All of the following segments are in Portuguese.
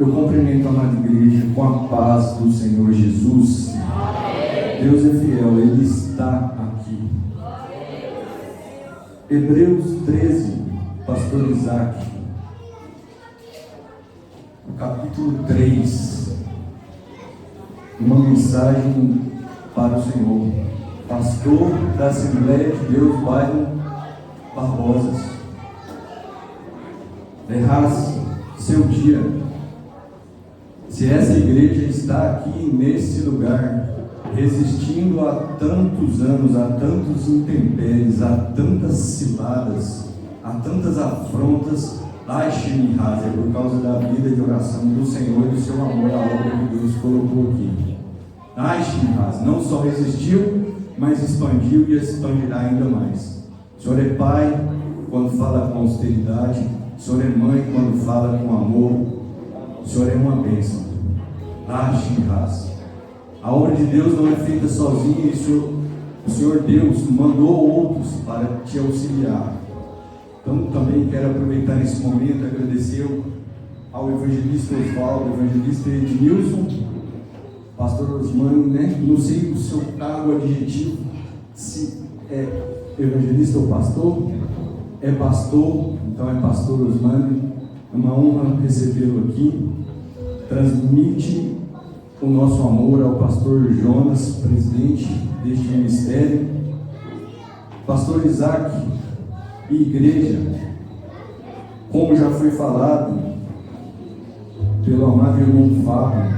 Eu cumprimento a amada igreja com a paz do Senhor Jesus. Deus é fiel, Ele está aqui. Hebreus 13, Pastor Isaac, no capítulo 3, uma mensagem para o Senhor, pastor da Assembleia de Deus, bairro Barbosas. Errasse seu dia. Se essa igreja está aqui nesse lugar, resistindo há tantos anos, há tantos intempéries, há tantas ciladas, há tantas afrontas, Lashmi Haz, é por causa da vida de oração do Senhor e do seu amor à obra que Deus colocou aqui. Lashmi Haz não só resistiu, mas expandiu e expandirá ainda mais. O Senhor é pai quando fala com austeridade, o Senhor é mãe quando fala com amor, o Senhor é uma bênção. Lashmi Haz. A obra de Deus não é feita sozinha, e o Senhor Deus mandou outros para te auxiliar. Então também quero aproveitar esse momento e agradecer ao evangelista Osvaldo, evangelista Edmilson, pastor Osmani, né? Não sei o seu cargo adjetivo, se é evangelista ou pastor, é pastor, então é pastor Osmani, é uma honra recebê-lo aqui. Transmite o nosso amor ao pastor Jonas, presidente deste ministério, pastor Isaac e igreja. Como já foi falado pelo amado irmão Fábio,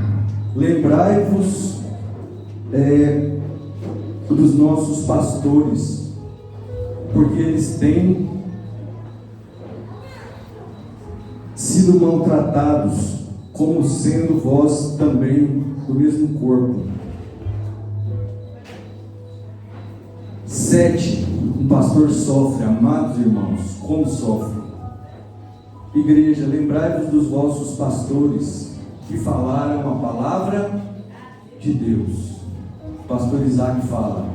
lembrai-vos dos nossos pastores, porque eles têm sido maltratados, como sendo vós também do mesmo corpo. 7. Um pastor sofre, amados irmãos, como sofre. Igreja, lembrai-vos dos vossos pastores que falaram a palavra de Deus. O pastor Isaac fala.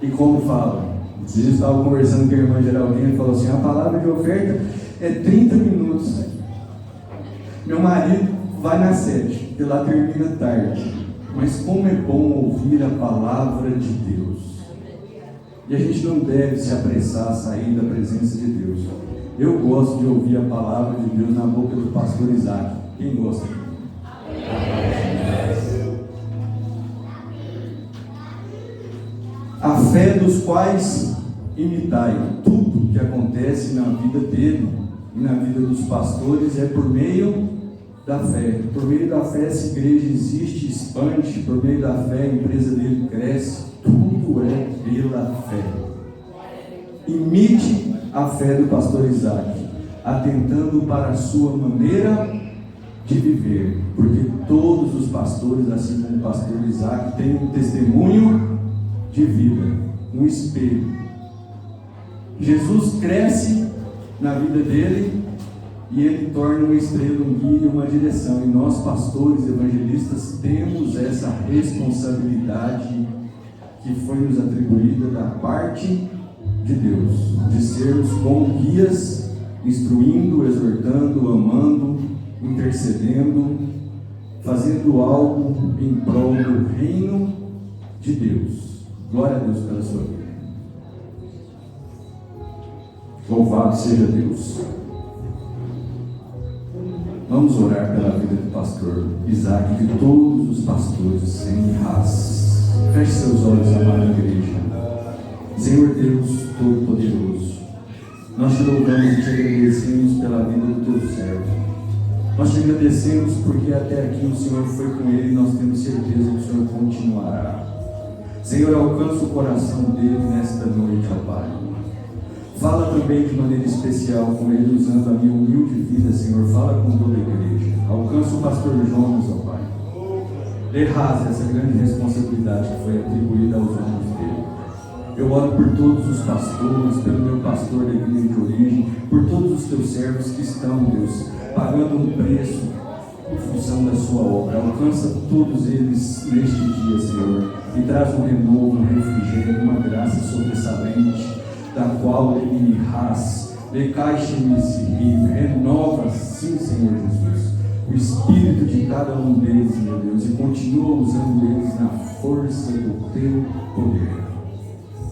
E como fala? Vocês estavam conversando com a irmã Geraldine e falou assim: a palavra de oferta é 30 minutos. Meu marido vai na 7, porque lá termina tarde. Mas como é bom ouvir a palavra de Deus. E a gente não deve se apressar a sair da presença de Deus. Eu gosto de ouvir a palavra de Deus na boca do pastor Isaac. Quem gosta? A fé dos quais imitai. Tudo que acontece na vida dele e na vida dos pastores é por meio da fé. Por meio da fé essa igreja existe, expande. Por meio da fé a empresa dele cresce. Tudo é pela fé. Imite a fé do pastor Isaac, atentando para a sua maneira de viver, porque todos os pastores, assim como o pastor Isaac, têm um testemunho de vida, um espelho. Jesus cresce na vida dele e ele torna uma estrela, um guia e uma direção. E nós, pastores, evangelistas, temos essa responsabilidade que foi nos atribuída da parte de Deus, de sermos como guias, instruindo, exortando, amando, intercedendo, fazendo algo em prol do reino de Deus. Glória a Deus pela sua vida. Louvado seja Deus. Vamos orar pela vida do pastor Isaac e de todos os pastores sem raça. Feche seus olhos, amada igreja. Senhor Deus Todo-Poderoso, nós te louvamos e te agradecemos pela vida do teu servo. Nós te agradecemos porque até aqui o Senhor foi com ele e nós temos certeza que o Senhor continuará. Senhor, alcança o coração dele nesta noite, ó Pai. Fala também de maneira especial com ele, usando a minha humilde vida, Senhor. Fala com toda a igreja. Alcança o pastor Jonas, ó Pai. Errase essa grande responsabilidade que foi atribuída aos homens dele. Eu oro por todos os pastores, pelo meu pastor da igreja de origem, por todos os teus servos que estão, Deus, pagando um preço em função da sua obra. Alcança todos eles neste dia, Senhor, e traz um renovo, um refrigério, uma graça sobressalente, da qual ele renova, sim, Senhor Jesus. o espírito de cada um deles, meu Deus, e continua usando eles na força do teu poder.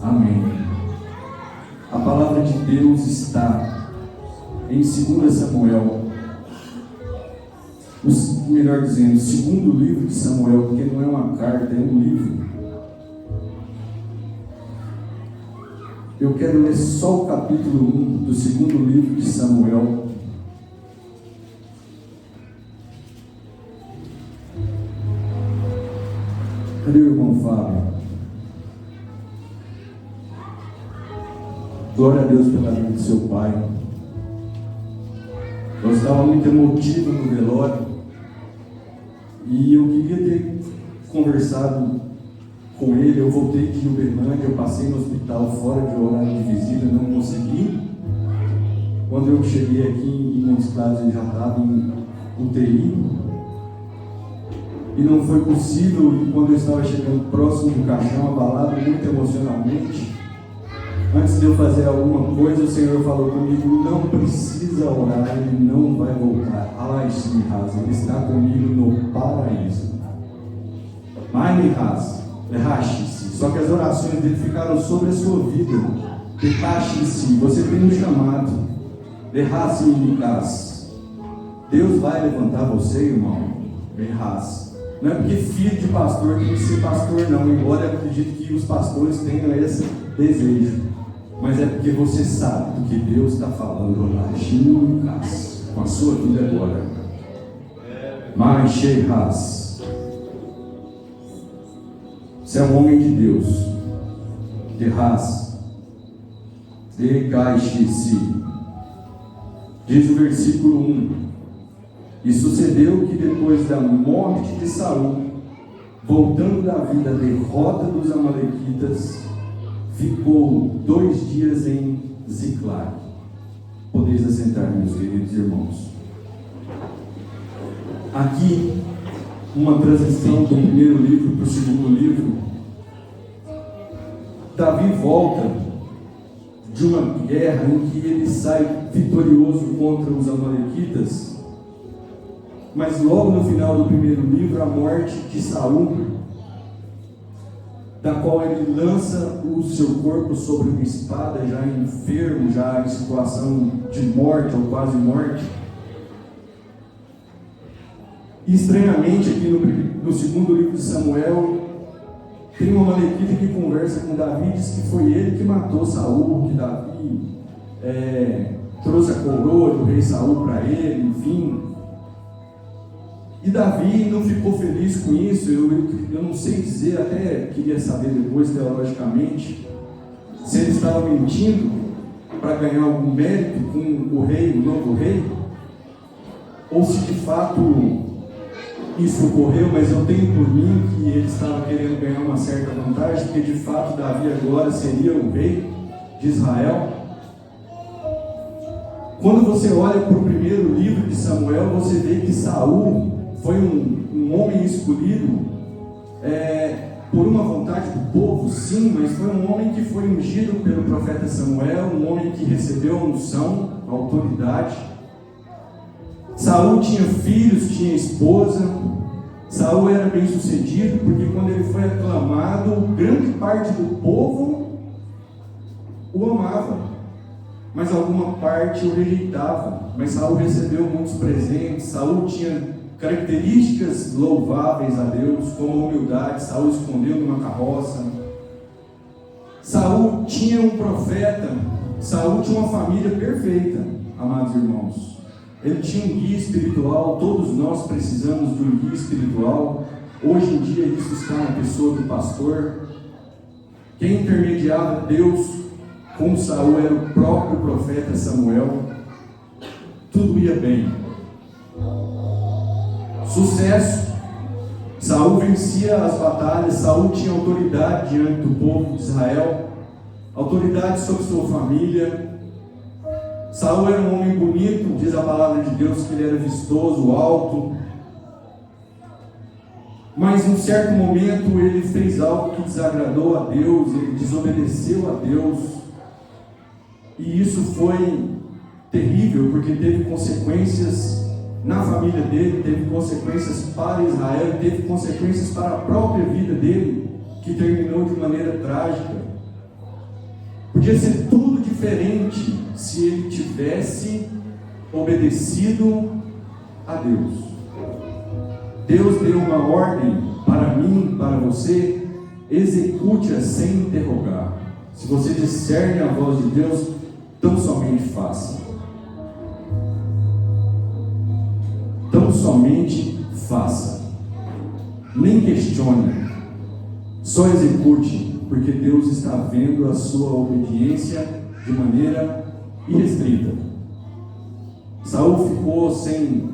Amém. A palavra de Deus está em 2 Samuel, melhor dizendo, segundo livro de Samuel, porque não é uma carta, é um livro. Eu quero ler só o capítulo 1 do segundo livro de Samuel. Cadê o irmão Fábio? Glória a Deus pela vida do seu pai. Eu estava muito emotivo no velório e eu queria ter conversado com ele. Eu voltei de Uberlândia, eu passei no hospital fora de horário de visita, não consegui. Quando eu cheguei aqui em Montes Claros, ele já estava em UTI e não foi possível. E quando eu estava chegando próximo do caixão, abalado muito emocionalmente, antes de eu fazer alguma coisa, o Senhor falou comigo: não precisa orar, ele não vai voltar. Ele está comigo no paraíso. Só que as orações dele ficaram sobre a sua vida. Você tem um chamado. Deus vai levantar você, irmão. Não é porque filho de pastor tem que ser pastor, não, embora eu acredite que os pastores tenham esse desejo. Mas é porque você sabe do que Deus está falando lá, com a sua vida agora. Você é um homem de Deus. Diz o versículo 1: e sucedeu que depois da morte de Saul, voltando da vida, a derrota dos amalequitas, ficou 2 dias em Ziclag. Podeis assentar, meus queridos irmãos. Aqui, uma transição do primeiro livro para o segundo livro. Davi volta de uma guerra em que ele sai vitorioso contra os amalequitas, mas logo no final do primeiro livro, a morte de Saul, da qual ele lança o seu corpo sobre uma espada, já enfermo, já em situação de morte ou quase morte. E estranhamente, aqui no segundo livro de Samuel, tem uma amalequita que conversa com Davi, diz que foi ele que matou Saul, que Davi trouxe a coroa do rei Saul para ele, enfim. E Davi não ficou feliz com isso. Eu não sei dizer, até queria saber depois teologicamente, se ele estava mentindo para ganhar algum mérito com o rei, o novo rei, ou se de fato isso ocorreu. Mas eu tenho por mim que ele estava querendo ganhar uma certa vantagem, porque de fato Davi agora seria o rei de Israel. Quando você olha para o primeiro livro de Samuel, você vê que Saul foi um homem escolhido por uma vontade do povo, sim, mas foi um homem que foi ungido pelo profeta Samuel, um homem que recebeu a unção, a autoridade. Saul tinha filhos, tinha esposa. Saul era bem sucedido, porque quando ele foi aclamado, grande parte do povo o amava, mas alguma parte o rejeitava. Mas Saul recebeu muitos presentes. Saul tinha características louváveis a Deus, como a humildade. Saul escondeu numa carroça. Saul tinha um profeta. Saul tinha uma família perfeita, amados irmãos. Ele tinha um guia espiritual. Todos nós precisamos de um guia espiritual. Hoje em dia isso está na pessoa do pastor. Quem intermediava Deus com Saul era o próprio profeta Samuel. Tudo ia bem. Sucesso. Saul vencia as batalhas. Saul tinha autoridade diante do povo de Israel, autoridade sobre sua família. Saul era um homem bonito, diz a palavra de Deus que ele era vistoso, alto. Mas em um certo momento ele fez algo que desagradou a Deus, ele desobedeceu a Deus. E isso foi terrível, porque teve consequências na família dele, teve consequências para Israel, teve consequências para a própria vida dele, que terminou de maneira trágica. Podia ser tudo diferente se ele tivesse obedecido a Deus. Deus deu uma ordem para mim, para você: execute-a sem interrogar. Se você discerne a voz de Deus, tão somente faça. Tão somente faça. Nem questione. Só execute, porque Deus está vendo a sua obediência de maneira irrestrita. Saul ficou sem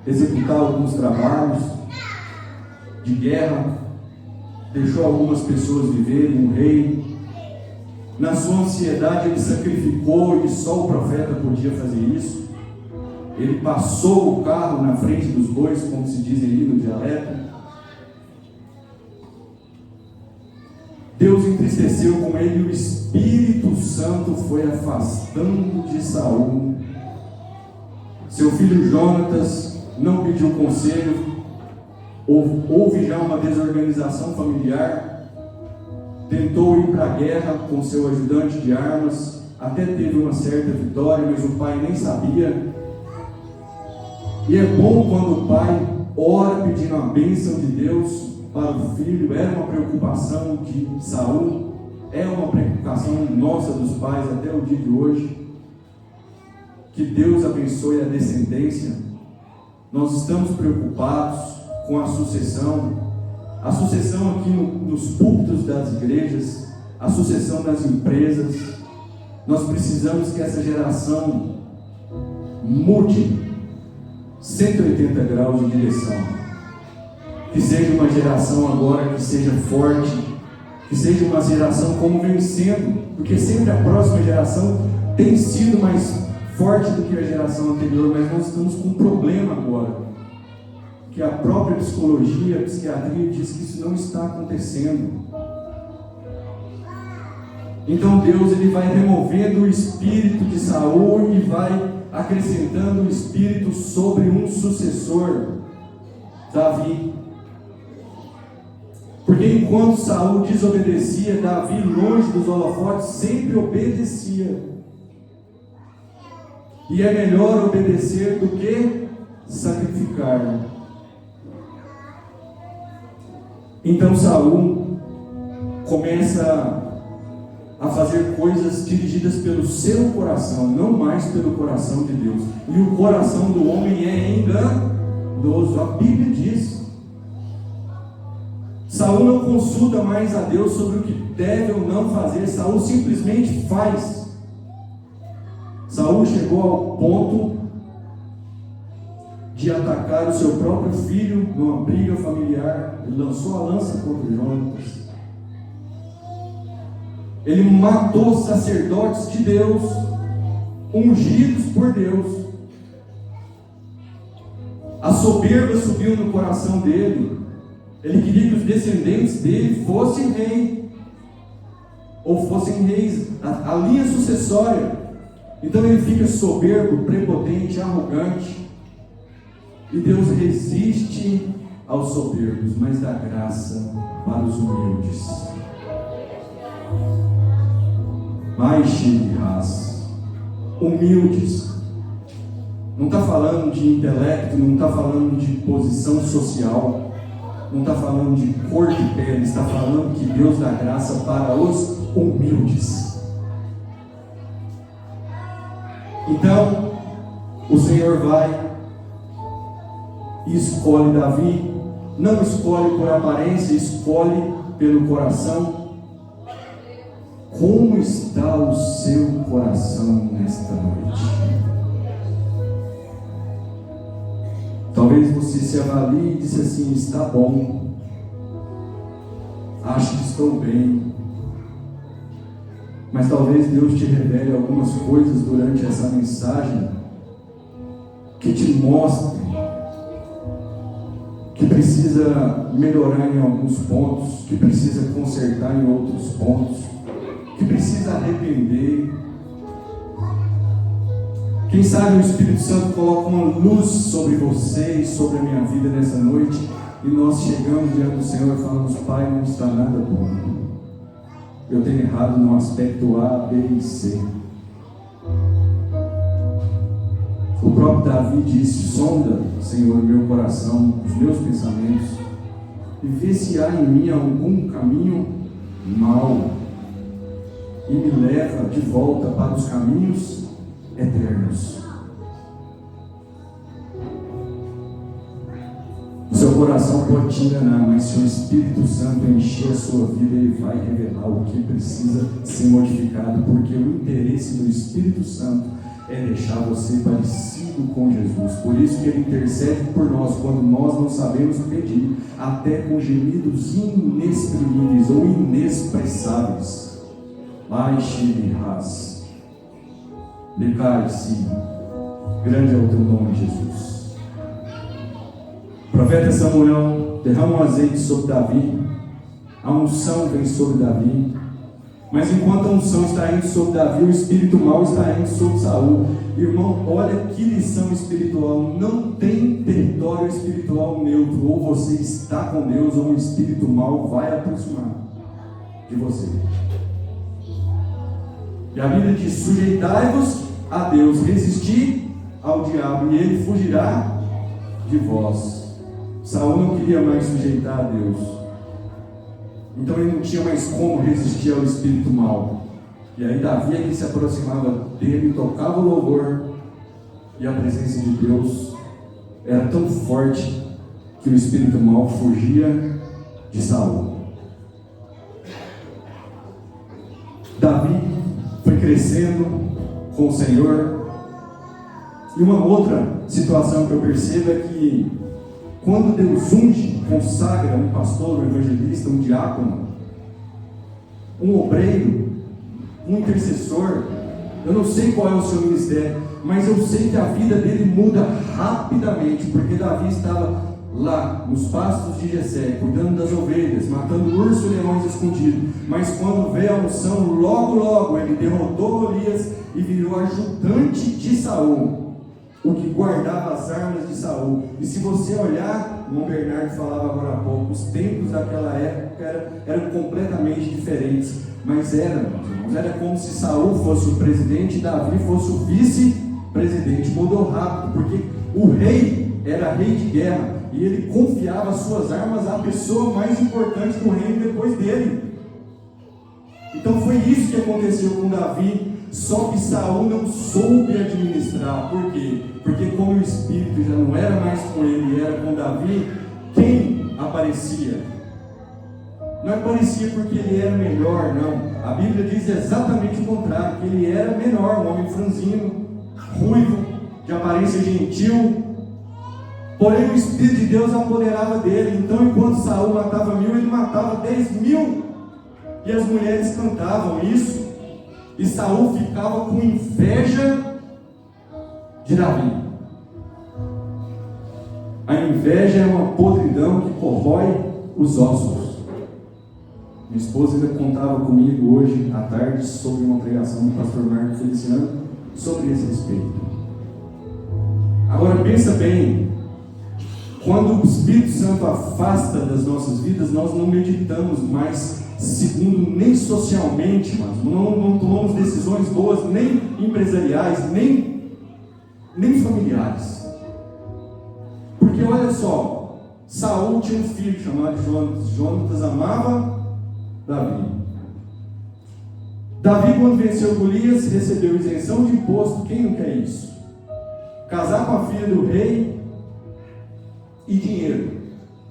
executar alguns trabalhos de guerra, deixou algumas pessoas viverem, um rei. Na sua ansiedade ele sacrificou, e só o profeta podia fazer isso. Ele passou o carro na frente dos bois, como se diz ali no dialeto. Deus entristeceu com ele, e o Espírito Santo foi afastando de Saul. Seu filho Jonatas não pediu conselho, houve já uma desorganização familiar, tentou ir para a guerra com seu ajudante de armas, até teve uma certa vitória, mas o pai nem sabia. E é bom quando o pai ora pedindo a bênção de Deus para o filho. Era uma preocupação de Saul, é uma preocupação nossa dos pais até o dia de hoje. Que Deus abençoe a descendência. Nós estamos preocupados com a sucessão aqui nos púlpitos das igrejas, a sucessão das empresas. Nós precisamos que essa geração mude 180 graus de direção. Que seja uma geração agora que seja forte, que seja uma geração como vem sendo, porque sempre a próxima geração tem sido mais forte do que a geração anterior, mas nós estamos com um problema agora, que a própria psicologia, a psiquiatria diz que isso não está acontecendo. Então Deus ele vai removendo o espírito de Saul e vai acrescentando o espírito sobre um sucessor, Davi. Porque enquanto Saul desobedecia, Davi, longe dos holofotes, sempre obedecia. E é melhor obedecer do que sacrificar. Então Saul começa a fazer coisas dirigidas pelo seu coração, não mais pelo coração de Deus. E o coração do homem é enganoso. A Bíblia diz. Saul não consulta mais a Deus sobre o que deve ou não fazer. Saul simplesmente faz. Saul chegou ao ponto de atacar o seu próprio filho numa briga familiar. Ele lançou a lança contra Jonatas. Ele matou sacerdotes de Deus, ungidos por Deus. A soberba subiu no coração dele. Ele queria que os descendentes dele fossem rei, ou fossem reis, a linha sucessória. Então ele fica soberbo, prepotente, arrogante. E Deus resiste aos soberbos, mas dá graça para os humildes. Mais cheio de raça, humildes. Não está falando de intelecto, não está falando de posição social, não está falando de cor de pele, está falando que Deus dá graça para os humildes. Então, o Senhor vai e escolhe Davi, não escolhe por aparência, escolhe pelo coração. Como está o seu coração nesta noite? Talvez você se avalie e disse assim: está bom, acho que estou bem. Mas talvez Deus te revele algumas coisas durante essa mensagem que te mostre que precisa melhorar em alguns pontos, que precisa consertar em outros pontos, que precisa arrepender. Quem sabe o Espírito Santo coloca uma luz sobre você e sobre a minha vida nessa noite, e nós chegamos diante do Senhor e falamos: Pai, não está nada bom. Eu tenho errado no aspecto A, B e C. O próprio Davi disse: sonda, Senhor, meu coração, os meus pensamentos, e vê se há em mim algum caminho mau, e me leva de volta para os caminhos eternos. O seu coração pode te enganar, mas se o Espírito Santo encher a sua vida, ele vai revelar o que precisa ser modificado, porque o interesse do Espírito Santo é deixar você parecido com Jesus. Por isso que ele intercede por nós quando nós não sabemos pedir, até com gemidos inexprimíveis ou inexpressáveis. Laixirihas, decai-se, grande é o teu nome, Jesus. O profeta Samuel derrama um azeite sobre Davi, a unção vem sobre Davi, mas enquanto a unção está indo sobre Davi, o espírito mau está indo sobre Saul. Irmão, olha que lição espiritual. Não tem território espiritual neutro. Ou você está com Deus, ou um espírito mau vai aproximar de você. E a Bíblia diz: sujeitai-vos a Deus, resisti ao diabo, e ele fugirá de vós. Saul não queria mais sujeitar a Deus, então ele não tinha mais como resistir ao espírito mau. E aí Davi, que se aproximava dele, tocava o louvor, e a presença de Deus era tão forte que o espírito mau fugia de Saul. Davi foi crescendo com o Senhor. E uma outra situação que eu percebo é que quando Deus unge, consagra um pastor, um evangelista, um diácono, um obreiro, um intercessor, eu não sei qual é o seu ministério, mas eu sei que a vida dele muda rapidamente, porque Davi estava lá nos pastos de Jessé, cuidando das ovelhas, matando ursos e leões escondidos, mas quando veio a unção, logo ele derrotou Golias e virou ajudante de Saul, o que guardava as armas de Saul. E se você olhar, o Bernardo falava agora há pouco, os tempos daquela época eram completamente diferentes, mas era como se Saul fosse o presidente e Davi fosse o vice-presidente. Mudou rápido, porque o rei era rei de guerra, e ele confiava suas armas à pessoa mais importante do reino depois dele. Então foi isso que aconteceu com Davi. Só que Saul não soube administrar. Por quê? Porque como o espírito já não era mais com ele, era com Davi, quem aparecia? Não aparecia porque ele era melhor, não. A Bíblia diz exatamente o contrário, que ele era menor, um homem franzino, ruivo, de aparência gentil. Porém o Espírito de Deus apoderava dele. Então enquanto Saul matava 1000, ele matava 10.000. E as mulheres cantavam isso. E Saul ficava com inveja de Davi. A inveja é uma podridão que corrói os ossos. Minha esposa ainda contava comigo hoje à tarde sobre uma pregação do pastor Marco Feliciano sobre esse respeito. Agora pensa bem, quando o Espírito Santo afasta das nossas vidas, nós não meditamos mais segundo nem socialmente, mas não tomamos decisões boas, nem empresariais, nem familiares. Porque olha só, Saul tinha um filho chamado Jonatas. Jonatas amava Davi. Davi, quando venceu Golias, recebeu isenção de imposto. Quem não quer isso? Casar com a filha do rei e dinheiro.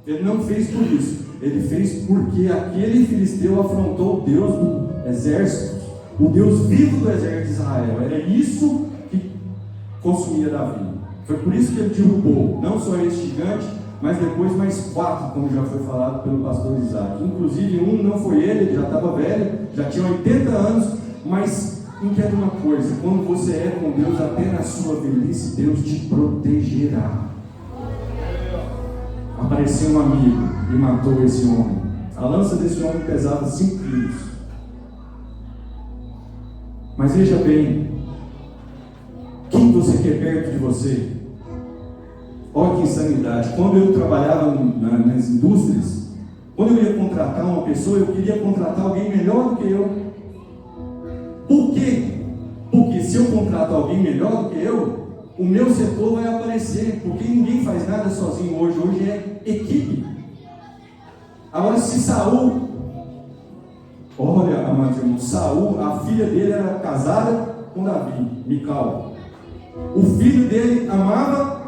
Ele não fez por isso. Ele fez porque aquele filisteu afrontou o Deus do exército, o Deus vivo do exército de Israel. Era isso que consumia Davi. Foi por isso que ele derrubou não só esse gigante, mas depois mais 4, como já foi falado pelo pastor Isaac. Inclusive um não foi ele já estava velho, já tinha 80 anos, mas entenda uma coisa: quando você é com Deus, até na sua velhice, Deus te protegerá. Apareceu um amigo e matou esse homem. A lança desse homem pesava 5 quilos. Mas veja bem, quem você quer perto de você? Olha que insanidade. Quando eu trabalhava nas indústrias, quando eu ia contratar uma pessoa, eu queria contratar alguém melhor do que eu. Por quê? Porque se eu contrato alguém melhor do que eu, o meu setor vai aparecer, porque ninguém faz nada sozinho hoje. Hoje é equipe. Agora, se Saul, olha, amados irmãos, Saul, a filha dele era casada com Davi, Mical. O filho dele amava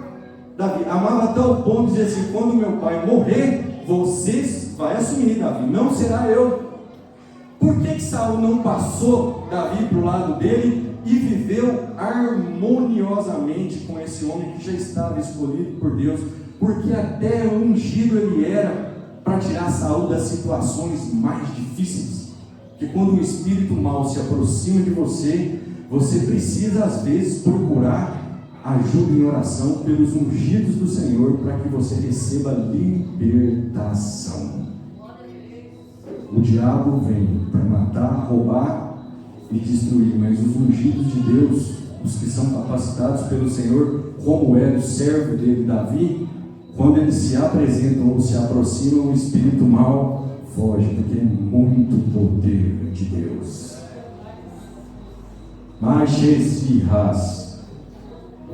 Davi, amava a tal ponto de dizer assim: quando meu pai morrer, você vai assumir Davi, não será eu. Por que Saul não passou Davi para o lado dele e viveu harmoniosamente com esse homem que já estava escolhido por Deus? Porque até ungido ele era para tirar Saul das situações mais difíceis. Porque quando o espírito mau se aproxima de você, você precisa às vezes procurar ajuda em oração pelos ungidos do Senhor, para que você receba libertação. O diabo vem para matar, roubar e destruir, mas os ungidos de Deus, os que são capacitados pelo Senhor, como era o servo dele, Davi, quando eles se apresentam ou se aproximam, o espírito mau foge, porque é muito poder de Deus. Mas esse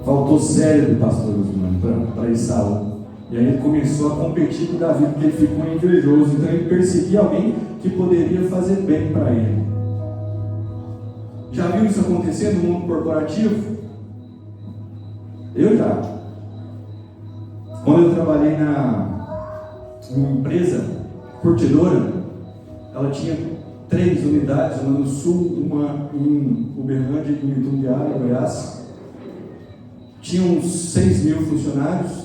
faltou cérebro, pastor Osmano, para Esaú. E aí ele começou a competir com Davi, porque ele ficou invejoso. Então ele perseguia alguém que poderia fazer bem para ele. Já viu isso acontecer no mundo corporativo? Eu já. Quando eu trabalhei numa empresa curtidora, ela tinha 3 unidades, uma no sul, uma em Uberlândia e em Itumbiara, Goiás. Tinha uns 6 mil funcionários.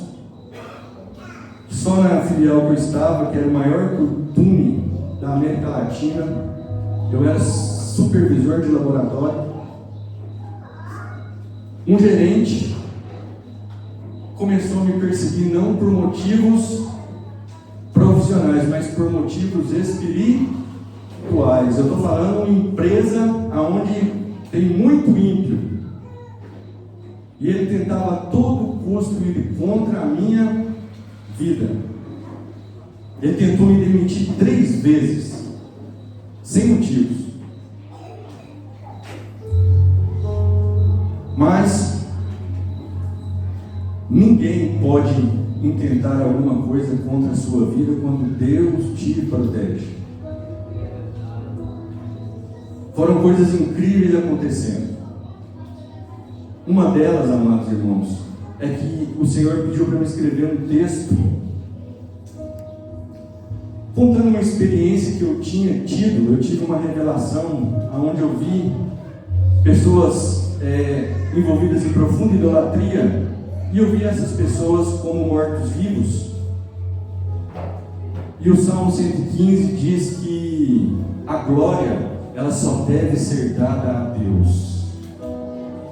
Só na filial que eu estava, que era o maior curtume da América Latina, eu era supervisor de laboratório. Um gerente começou a me perseguir não por motivos profissionais, mas por motivos espirituais. Eu estou falando de uma empresa onde tem muito ímpio. E ele tentava a todo custo ir contra a minha vida. Ele tentou me demitir 3 vezes, sem motivos. Mas ninguém pode intentar alguma coisa contra a sua vida quando Deus te protege. Foram coisas incríveis acontecendo. Uma delas, amados irmãos, é que o Senhor pediu para eu escrever um texto contando uma experiência que eu tinha tido. Eu tive uma revelação onde eu vi pessoas envolvidas em profunda idolatria, e eu vi essas pessoas como mortos-vivos. E o Salmo 115 diz que a glória, ela só deve ser dada a Deus.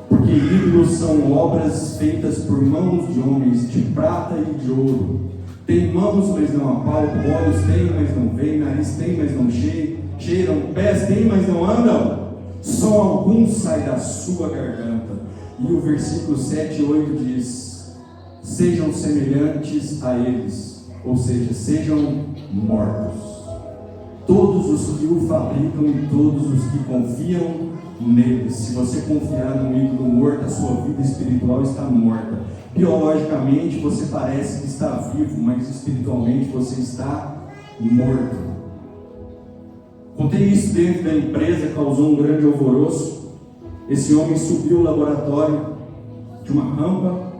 Porque ídolos são obras feitas por mãos de homens, de prata e de ouro. Tem mãos, mas não apalpam, olhos tem, mas não veem, nariz tem, mas não cheiram, pés tem, mas não andam. Só alguns saem da sua garganta. E o versículo 7 e 8 diz: sejam semelhantes a eles, ou seja, sejam mortos. Todos os que o fabricam e todos os que confiam nele. Se você confiar num ídolo morto, a sua vida espiritual está morta. Biologicamente você parece que está vivo, mas espiritualmente você está morto. Contei isso dentro da empresa, causou um grande alvoroço. Esse homem subiu o laboratório de uma rampa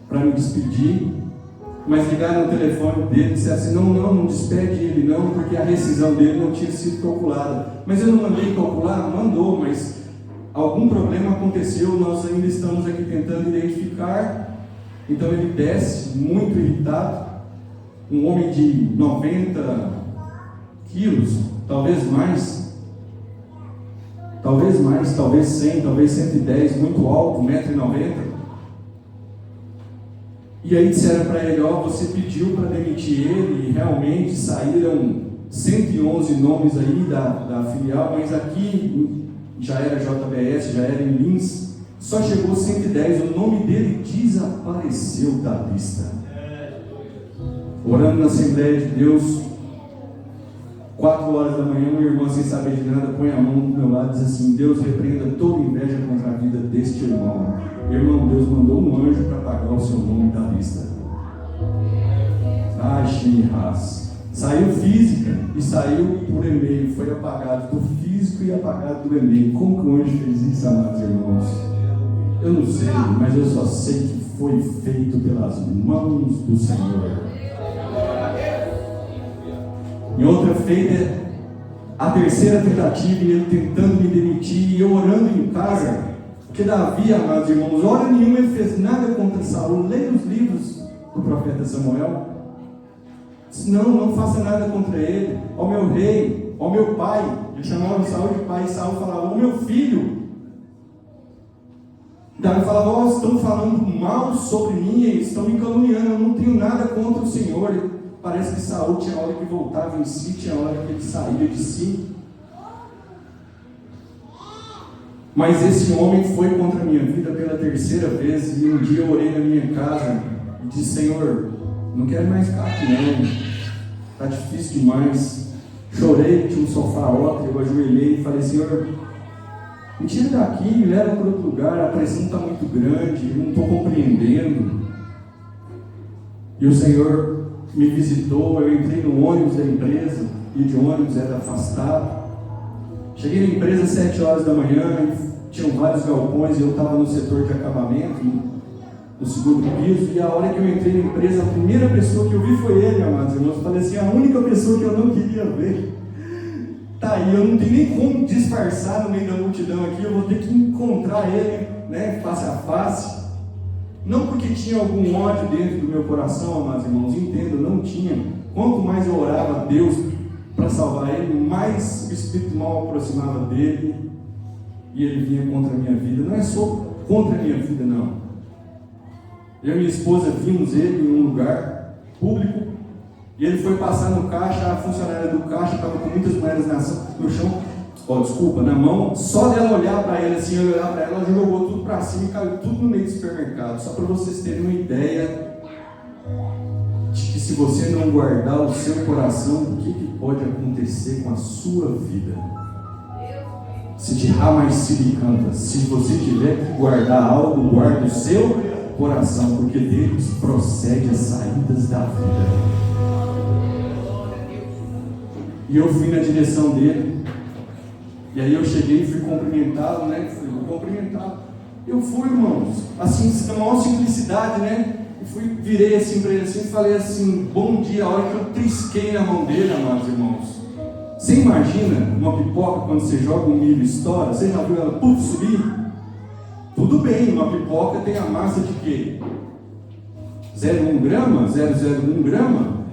para me despedir, mas ligaram no telefone dele e disseram assim: não despede ele não, porque a rescisão dele não tinha sido calculada. Mas eu não mandei calcular? Mandou, mas algum problema aconteceu, nós ainda estamos aqui tentando identificar. Então ele desce muito irritado, um homem de 90 quilos, talvez mais, talvez 100, talvez 110, muito alto, 1,90 m. E aí disseram para ele: você pediu para demitir ele, e realmente saíram 111 nomes aí da filial, mas aqui já era JBS, já era em Lins, Só chegou 110, o nome dele desapareceu da lista. Orando na Assembleia de Deus, 4 horas da manhã, uma irmã sem saber de nada põe a mão do meu lado e diz assim: Deus repreenda toda inveja contra a vida deste irmão. Irmão, Deus mandou um anjo para apagar o seu nome da lista. Ai, Shinihas. Saiu física e saiu por e-mail. Foi apagado do físico e apagado do e-mail. Como que o anjo fez isso, amados irmãos? Eu não sei, mas eu só sei que foi feito pelas mãos do Senhor. Em outra feita, a terceira tentativa, e ele tentando me demitir, e eu orando em casa, porque Davi, amados irmãos, hora nenhuma ele fez nada contra Saul. Leia os livros do profeta Samuel. Disse, não faça nada contra ele. Ó meu rei, ó meu pai. Ele chamava Saul de pai, e Saul falava, ó meu filho. Davi falava, ó, estão falando mal sobre mim, eles estão me caluniando, eu não tenho nada contra o Senhor. Parece que Saul tinha hora que voltava em si, tinha hora que ele saía de si. Mas esse homem foi contra a minha vida pela terceira vez, e um dia eu orei na minha casa e disse, Senhor, não quero mais ficar aqui não, está difícil demais. Chorei, tinha um sofá ótimo, eu ajoelhei e falei, Senhor, me tira daqui, me leva para outro lugar, a pressão está muito grande, eu não estou compreendendo. E o Senhor me visitou, eu entrei no ônibus da empresa, e de ônibus era afastado. Cheguei na empresa às 7 horas da manhã, e tinham vários galpões, e eu estava no setor de acabamento, no segundo piso, e a hora que eu entrei na empresa, a primeira pessoa que eu vi foi ele, amados irmãos. Eu falei assim, a única pessoa que eu não queria ver. Tá aí, eu não tenho nem como disfarçar no meio da multidão aqui, eu vou ter que encontrar ele, né, face a face. Não porque tinha algum ódio dentro do meu coração, amados irmãos, entendo, não tinha. Quanto mais eu orava a Deus para salvar ele, mais o Espírito mal aproximava dele, e ele vinha contra a minha vida. Não é só contra a minha vida, não. Eu e minha esposa vimos ele em um lugar público, e ele foi passar no caixa, a funcionária do caixa estava com muitas moedas no chão, na mão, só dela olhar para ele assim, eu olhar para ela, ela jogou tudo para cima e caiu tudo no meio do supermercado. Só para vocês terem uma ideia de que se você não guardar o seu coração, o que pode acontecer com a sua vida? Se de mais se canta, se você tiver que guardar algo, guarde o seu coração, porque deles procede as saídas da vida. E eu fui na direção dele, e aí eu cheguei e fui cumprimentá-lo, né? Eu fui, irmãos, assim, com a maior simplicidade, né? Virei assim para ele assim, e falei assim, bom dia. A hora que eu trisquei na mão dele, amados irmãos, você imagina uma pipoca quando você joga um milho e estoura? Você já viu ela subir? Tudo bem, uma pipoca tem a massa de quê? 0,1 grama? 0,01 grama?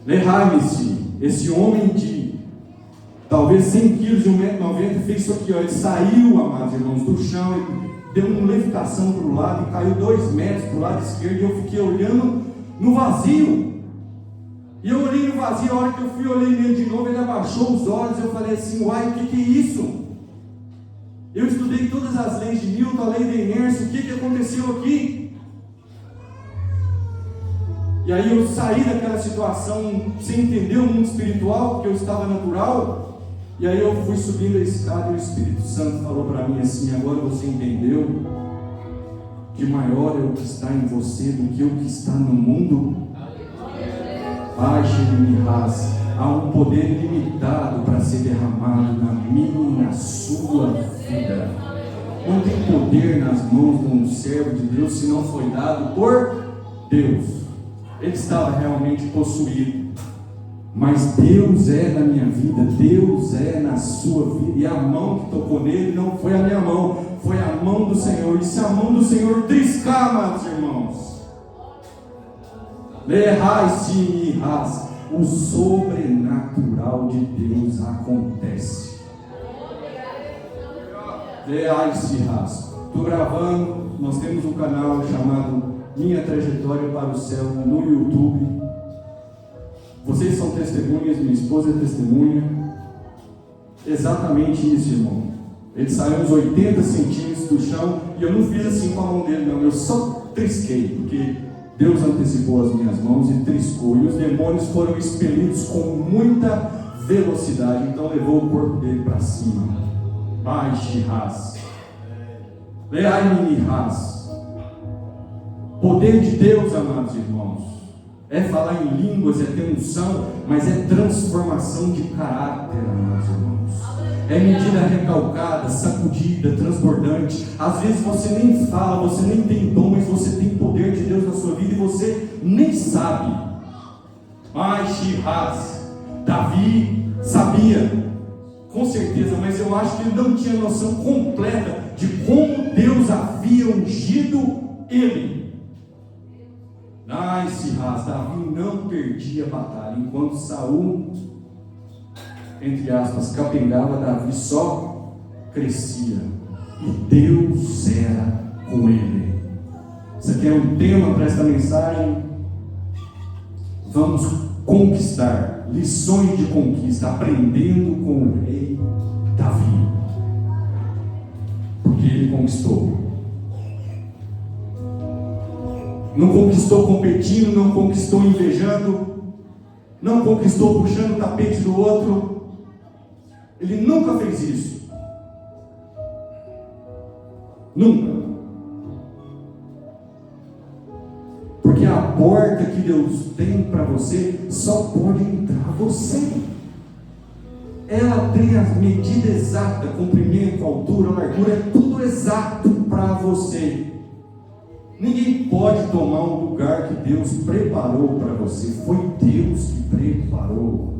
Lehaime-se, esse homem de talvez 100 quilos, de 1,90 m, fez isso aqui, ó. Ele saiu, amados irmãos, do chão, ele deu uma levitação para o lado e caiu 2 metros para o lado esquerdo, e eu fiquei olhando no vazio. E eu olhei no vazio, a hora que eu fui, olhei nele de novo, ele abaixou os olhos, eu falei assim, uai, o que é isso? Eu estudei todas as leis de Newton, a lei da inércia, o que aconteceu aqui? E aí eu saí daquela situação sem entender o mundo espiritual, porque eu estava natural, e aí eu fui subindo a escada e o Espírito Santo falou para mim assim, agora você entendeu que maior é o que está em você do que o que está no mundo? Há um poder ilimitado para ser derramado na minha e na sua vida. Não tem poder nas mãos de um servo de Deus se não foi dado por Deus. Ele estava realmente possuído, mas Deus é na minha vida, Deus é na sua vida, e a mão que tocou nele não foi a minha mão, foi a mão do Senhor. E se a mão do Senhor triscar, amados irmãos, o sobrenatural de Deus acontece. Estou gravando, nós temos um canal chamado Minha Trajetória para o Céu no YouTube. Vocês são testemunhas, minha esposa é testemunha. Exatamente isso, irmão. Ele saiu uns 80 centímetros do chão, e eu não fiz assim com a mão dele, não, eu só trisquei, porque Deus antecipou as minhas mãos e triscou, e os demônios foram expelidos com muita velocidade, então levou o corpo dele para cima. Ai, Shihaz, Leai Minihaz. Poder de Deus, amados irmãos, é falar em línguas, é ter unção, mas é transformação de caráter, amados irmãos. É medida recalcada, sacudida, transbordante. Às vezes você nem fala, você nem tem dom, mas você tem poder de Deus na sua vida e você nem sabe. Ai, Shihaz, Davi sabia, com certeza, mas eu acho que ele não tinha noção completa de como Deus havia ungido ele. Ai, Shihaz, Davi não perdia a batalha, enquanto Saul, entre aspas, capengava, Davi só crescia, e Deus era com ele. Isso aqui é um tema para esta mensagem. Vamos conquistar, lições de conquista, aprendendo com o rei Davi, porque ele conquistou. Não conquistou competindo, não conquistou invejando, não conquistou puxando o tapete do outro. Ele nunca fez isso. Nunca. Porque a porta que Deus tem para você só pode entrar você. Ela tem a medida exata, comprimento, altura, largura, é tudo exato para você. Ninguém pode tomar um lugar que Deus preparou para você. Foi Deus que preparou.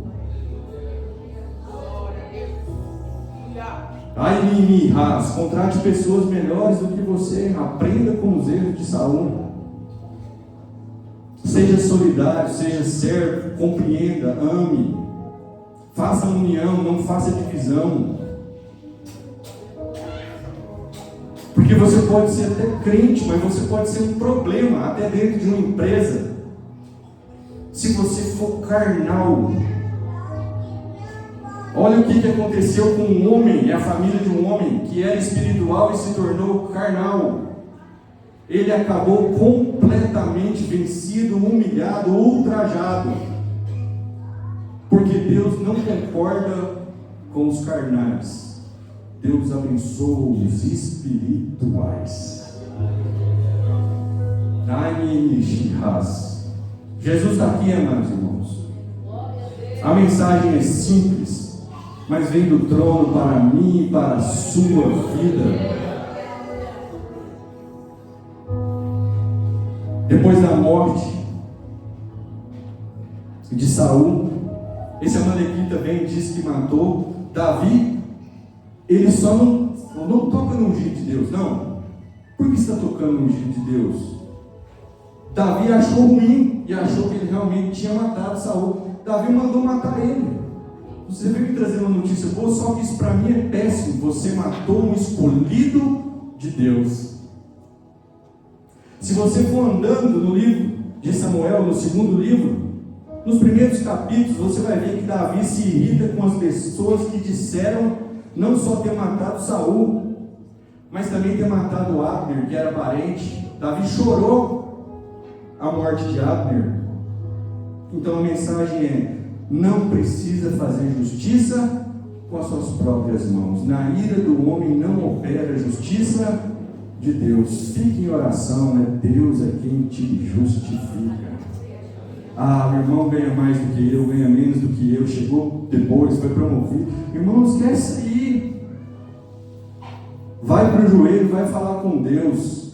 Ai, Minihaz, contrate pessoas melhores do que você. Aprenda com os erros de Saul. Seja solidário, seja servo, compreenda, ame. Faça união, não faça divisão. Porque você pode ser até crente, mas você pode ser um problema, até dentro de uma empresa, se você for carnal. Olha o que aconteceu com um homem e a família de um homem que era espiritual e se tornou carnal. Ele acabou completamente vencido, humilhado, ultrajado, porque Deus não concorda com os carnais. Deus abençoa os espirituais. Jesus está aqui, amados irmãos. A mensagem é simples, mas vem do trono para mim e para a sua vida. Depois da morte de Saul, esse Amalequita vem e diz que matou Davi. Ele só não toca no ungido de Deus, não. Por que está tocando no ungido de Deus? Davi achou ruim e achou que ele realmente tinha matado Saul. Davi mandou matar ele. Você veio me trazer uma notícia boa, só que isso para mim é péssimo. Você matou um escolhido de Deus. Se você for andando no livro de Samuel, no segundo livro, nos primeiros capítulos, você vai ver que Davi se irrita com as pessoas que disseram não só ter matado Saul, mas também ter matado Abner, que era parente. Davi chorou a morte de Abner. Então a mensagem é: não precisa fazer justiça com as suas próprias mãos. Na ira do homem não opera a justiça de Deus. Fique em oração, né? Deus é quem te justifica. Ah, meu irmão ganha mais do que eu, ganha menos do que eu, chegou depois, foi promovido. Irmão, não esquece aí. Vai para o joelho, vai falar com Deus.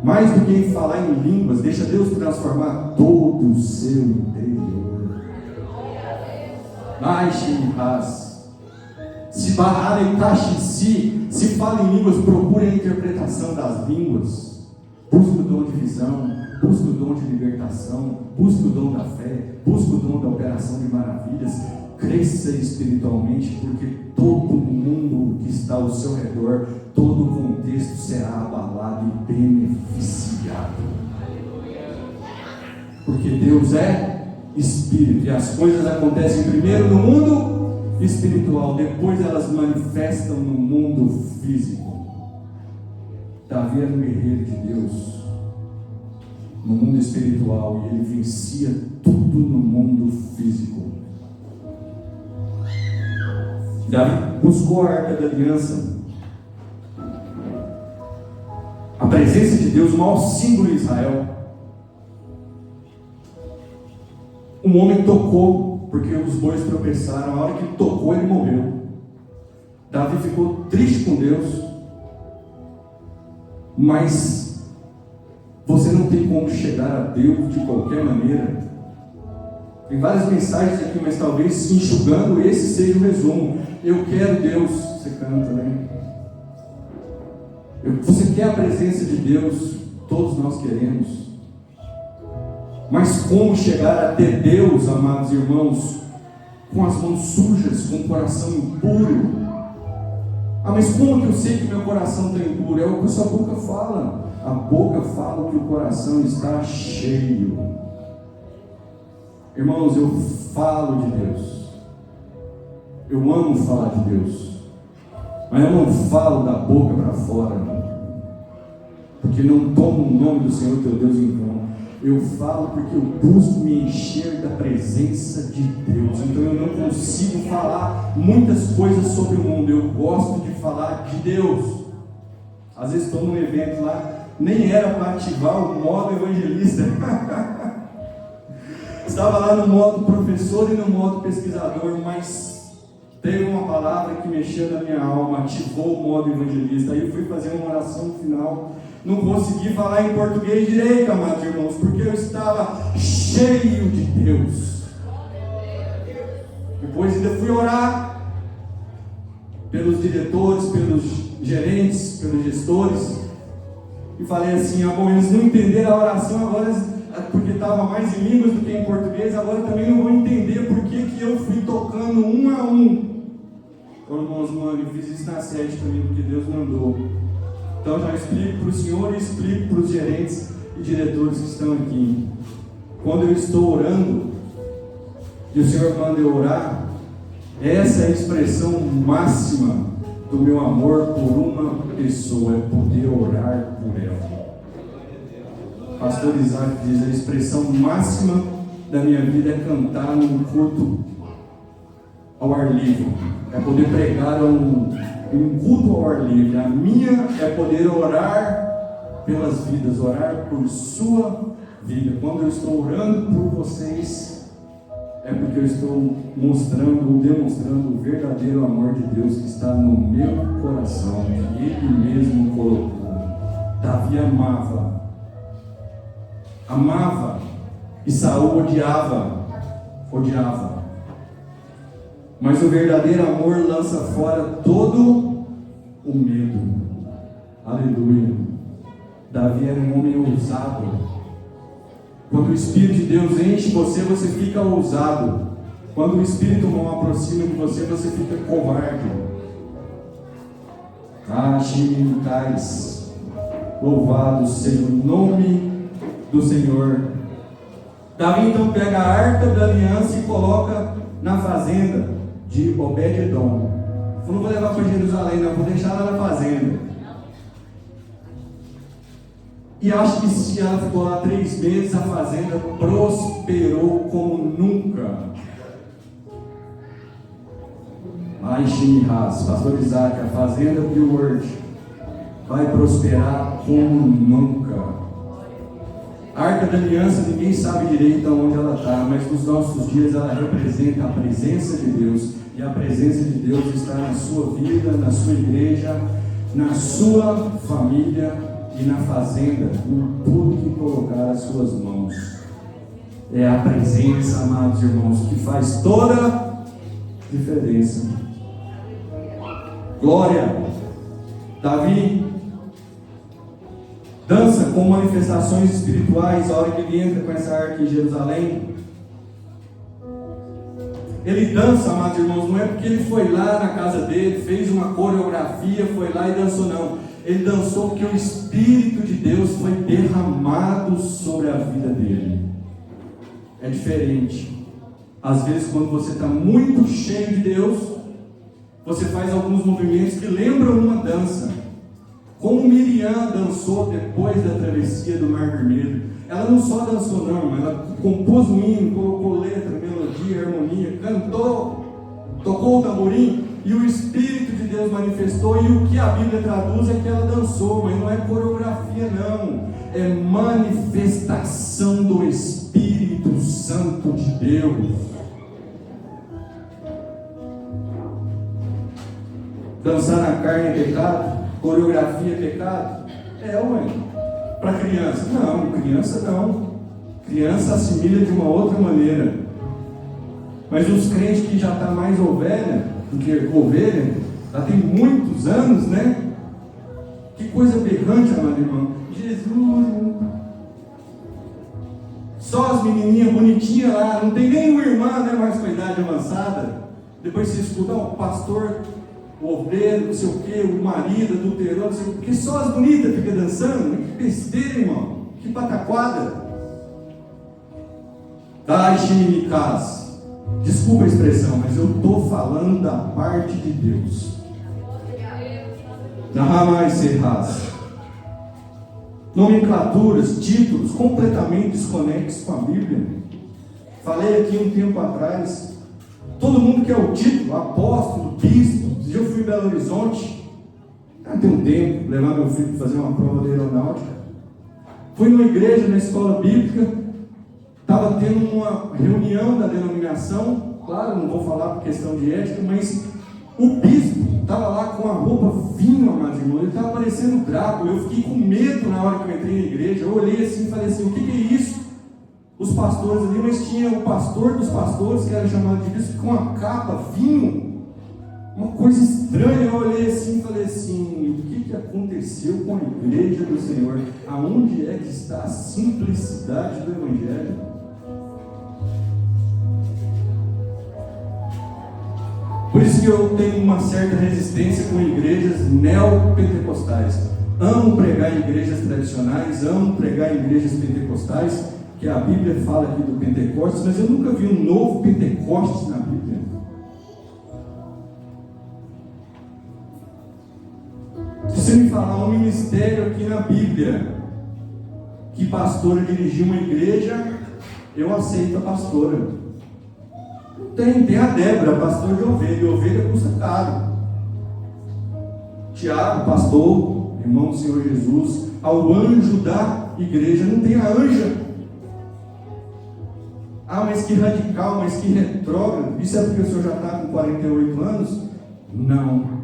Mais do que falar em línguas, deixa Deus transformar todo o seu interior. Ai, Shimhaz. Se barrar em Tachici, se fala em línguas, procure a interpretação das línguas. Busque o dom de visão, busque o dom de libertação, busque o dom da fé, busque o dom da operação de maravilhas. Cresça espiritualmente, porque todo mundo que está ao seu redor, todo o contexto será abalado e beneficiado. Porque Deus é Espírito, e as coisas acontecem primeiro no mundo espiritual, depois elas manifestam no mundo físico. Davi era um guerreiro de Deus no mundo espiritual e ele vencia tudo no mundo físico. Davi buscou a Arca da Aliança, a presença de Deus, o maior símbolo de Israel. Um homem tocou, porque os bois tropeçaram. A hora que ele tocou, ele morreu. Davi ficou triste com Deus, mas você não tem como chegar a Deus de qualquer maneira. Tem várias mensagens aqui, mas talvez enxugando, esse seja o resumo. Eu quero Deus. Você canta, né? Você quer a presença de Deus? Todos nós queremos. Mas como chegar a ter Deus, amados irmãos, com as mãos sujas, com o coração impuro? Mas como que eu sei que meu coração está impuro? É o que a sua boca fala. A boca fala que o coração está cheio. Irmãos, eu falo de Deus. Eu amo falar de Deus. Mas eu não falo da boca para fora, porque não tomo o nome do Senhor teu Deus em vão. Eu falo porque eu busco me encher da presença de Deus. Então eu não consigo falar muitas coisas sobre o mundo. Eu gosto de falar de Deus. Às vezes estou num evento lá, nem era para ativar o modo evangelista. Estava lá no modo professor e no modo pesquisador, mas teve uma palavra que mexeu na minha alma, ativou o modo evangelista. Aí eu fui fazer uma oração no final. Não consegui falar em português direito, amados irmãos, porque eu estava cheio de Deus. Depois ainda fui orar pelos diretores, pelos gerentes, pelos gestores, e falei assim: bom, eles não entenderam a oração agora, porque estava mais em línguas do que em português, agora também não vão entender por que eu fui tocando um a um. Então, irmãos, mano, eu fiz isso na sede também, porque Deus mandou. Então já explico para o senhor e explico para os gerentes e diretores que estão aqui. Quando eu estou orando e o Senhor manda eu orar, essa é a expressão máxima do meu amor por uma pessoa, é poder orar por ela. Pastor Isaac diz: a expressão máxima da minha vida é cantar num culto ao ar livre, é poder pregar um culto ao ar livre. A minha é poder orar pelas vidas, orar por sua vida. Quando eu estou orando por vocês, é porque eu estou mostrando ou demonstrando o verdadeiro amor de Deus que está no meu coração, que Ele mesmo colocou. Davi amava, e Saul odiava. Mas o verdadeiro amor lança fora todo o medo. Aleluia. Davi era um homem ousado. Quando o Espírito de Deus enche você, você fica ousado. Quando o Espírito não aproxima de você, você fica covarde. Louvado seja o nome do Senhor. Davi então pega a Arca da Aliança e coloca na fazenda de Obed-Edom. Eu não vou levar para Jerusalém, não, vou deixar ela na fazenda. E acho que se ela ficou lá 3 meses, a fazenda prosperou como nunca. Pastor Isaac, a fazenda Billward vai prosperar como nunca. A Arca da Aliança, ninguém sabe direito onde ela está, mas nos nossos dias ela representa a presença de Deus, e a presença de Deus está na sua vida, na sua igreja, na sua família e na fazenda, em tudo que colocar as suas mãos. É a presença, amados irmãos, que faz toda a diferença. Glória! Davi dança com manifestações espirituais a hora que ele entra com essa arca em Jerusalém. Ele dança, amados irmãos, não é porque ele foi lá na casa dele, fez uma coreografia, foi lá e dançou, não. Ele dançou porque o Espírito de Deus foi derramado sobre a vida dele. É diferente. Às vezes, quando você está muito cheio de Deus, você faz alguns movimentos que lembram uma dança. Como Miriam dançou depois da travessia do Mar Vermelho. Ela não só dançou não, ela compôs um hino, colocou letra, melodia, harmonia, cantou, tocou o tamborim, e o Espírito de Deus manifestou, e o que a Bíblia traduz é que ela dançou, mas não é coreografia não, é manifestação do Espírito Santo de Deus. Dançar na carne é pecado? Coreografia é pecado? Ué. Para criança? Não, criança não. Criança assimila de uma outra maneira. Mas os crentes que já estão mais ovelha do que ovelha, já tem muitos anos, né? Que coisa berrante, amado irmão. Jesus. Só as menininhas bonitinhas lá, não tem nenhuma irmã, né, mais com a idade avançada. Depois você escuta, o pastor, o obreiro, não sei o que, o marido, adulterou, não sei o que, porque só as bonitas ficam dançando. Que besteira, irmão. Que pataquada. Ai, Ximinicás. Desculpa a expressão, mas eu estou falando da parte de Deus. Nahamai Serraz. Nomenclaturas, títulos completamente desconexos com a Bíblia. Falei aqui um tempo atrás. Todo mundo quer o título, apóstolo, bispo. Eu fui em Belo Horizonte, tem um tempo, levar meu filho para fazer uma prova de aeronáutica. Fui numa igreja, na escola bíblica, estava tendo uma reunião da denominação, claro, não vou falar por questão de ética, mas o bispo estava lá com a roupa fina, amados irmãos, ele estava parecendo Drácula. Eu fiquei com medo na hora que eu entrei na igreja. Eu olhei assim e falei assim, o que é isso? Os pastores ali, mas tinha o pastor dos pastores, que era chamado de bispo, com a capa, vinho. Uma coisa estranha. Eu olhei assim e falei assim, o que aconteceu com a igreja do Senhor? Aonde é que está a simplicidade do Evangelho? Por isso que eu tenho uma certa resistência com igrejas neopentecostais. Amo pregar em igrejas tradicionais, amo pregar em igrejas pentecostais, que a Bíblia fala aqui do Pentecostes, mas eu nunca vi um novo Pentecostes na Bíblia. Se você me falar um ministério aqui na Bíblia, que pastora dirigiu uma igreja, eu aceito a pastora. Tem a Débora, pastor de ovelha, e ovelha custa caro. Tiago, pastor, irmão do Senhor Jesus, ao anjo da igreja, não tem a anja. Mas que radical, mas que retrógrado. Isso é porque o senhor já está com 48 anos? Não.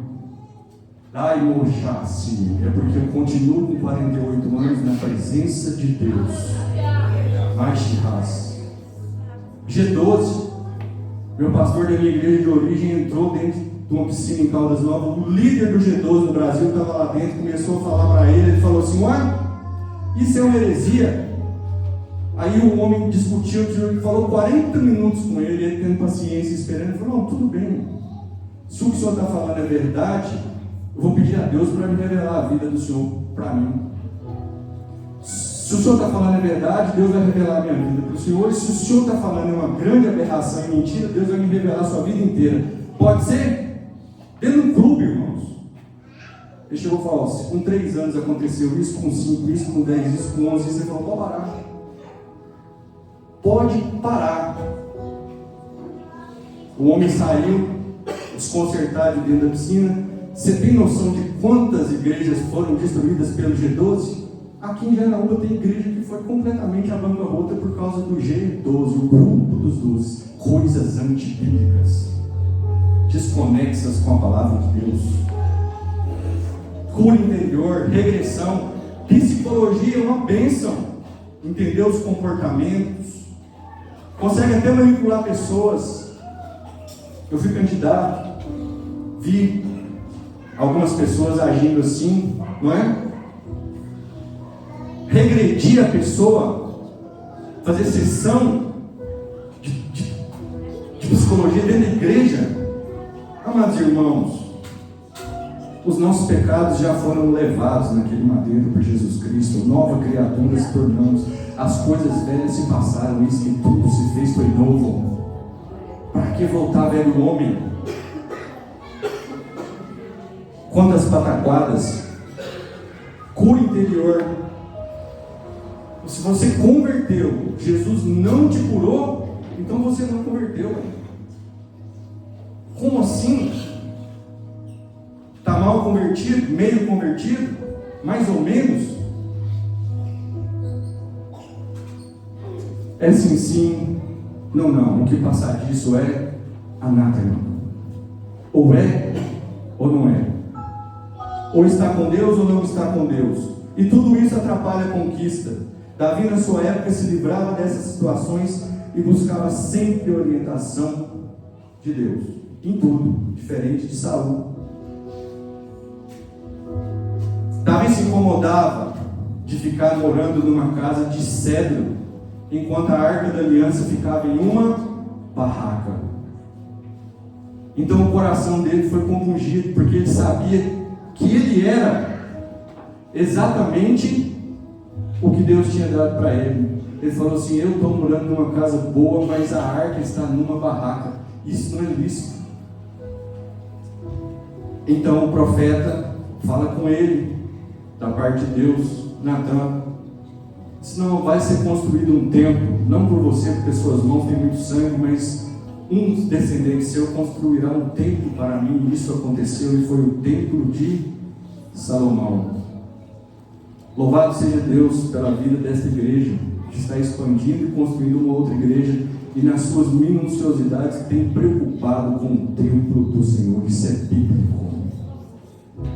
Mochasse, é porque eu continuo com 48 anos na presença de Deus. Machirras. G12. Meu pastor da minha igreja de origem entrou dentro de uma piscina em Caldas Novas. O líder do G12 no Brasil estava lá dentro, começou a falar para ele. Ele falou assim: isso é uma heresia. Aí o homem discutiu, falou 40 minutos com ele, ele tendo paciência, esperando. Ele falou: não, tudo bem. Se o que o senhor está falando é verdade, eu vou pedir a Deus para me revelar a vida do senhor para mim. Se o senhor está falando é verdade, Deus vai revelar a minha vida para o senhor. E se o senhor está falando é uma grande aberração e mentira, Deus vai me revelar a sua vida inteira. Pode ser? Dentro de um clube, irmãos. Ele chegou e falou: com 3 anos aconteceu isso, com 5 isso, com 10 isso, com 11 isso. Ele falou: pode parar. Pode parar. O homem saiu desconcertado de dentro da piscina. Você tem noção de quantas igrejas foram destruídas pelo G12? Aqui em Janaúba tem igreja que foi completamente à bancarrota por causa do G12, o grupo dos 12. Coisas antibíblicas, desconexas com a palavra de Deus. Cura interior, regressão, psicologia é uma bênção. Entender os comportamentos, consegue até manipular pessoas. Eu fui candidato, vi algumas pessoas agindo assim, não é? Regredir a pessoa, fazer sessão de psicologia dentro da igreja. Amados irmãos, os nossos pecados já foram levados naquele madeiro por Jesus Cristo. Nova criatura se tornamos. As coisas velhas se passaram, eis que tudo se fez foi novo. Para que voltar velho homem? Quantas pataquadas cura interior. Se você converteu, Jesus não te curou, então você não converteu. Como assim? Está mal convertido? Meio convertido? Mais ou menos? É sim, sim. Não, não. O que passar disso é anátema. Ou é, ou não é. Ou está com Deus ou não está com Deus. E tudo isso atrapalha a conquista. Davi, na sua época, se livrava dessas situações e buscava sempre orientação de Deus. Em tudo, diferente de Saul. Davi se incomodava de ficar morando numa casa de cedro, enquanto a arca da aliança ficava em uma barraca. Então o coração dele foi compungido, porque ele sabia que ele era exatamente o que Deus tinha dado para ele. Ele falou assim: eu estou morando numa casa boa, mas a arca está numa barraca. Isso não é lícito. Então o profeta fala com ele, da parte de Deus: Natan, senão vai ser construído um templo, não por você, porque suas mãos têm muito sangue, mas um descendente seu construirá um templo para mim. E isso aconteceu, e foi o templo de Salomão. Louvado seja Deus pela vida desta igreja, que está expandindo e construindo uma outra igreja, e nas suas minuciosidades tem preocupado com o templo do Senhor. Isso é bíblico.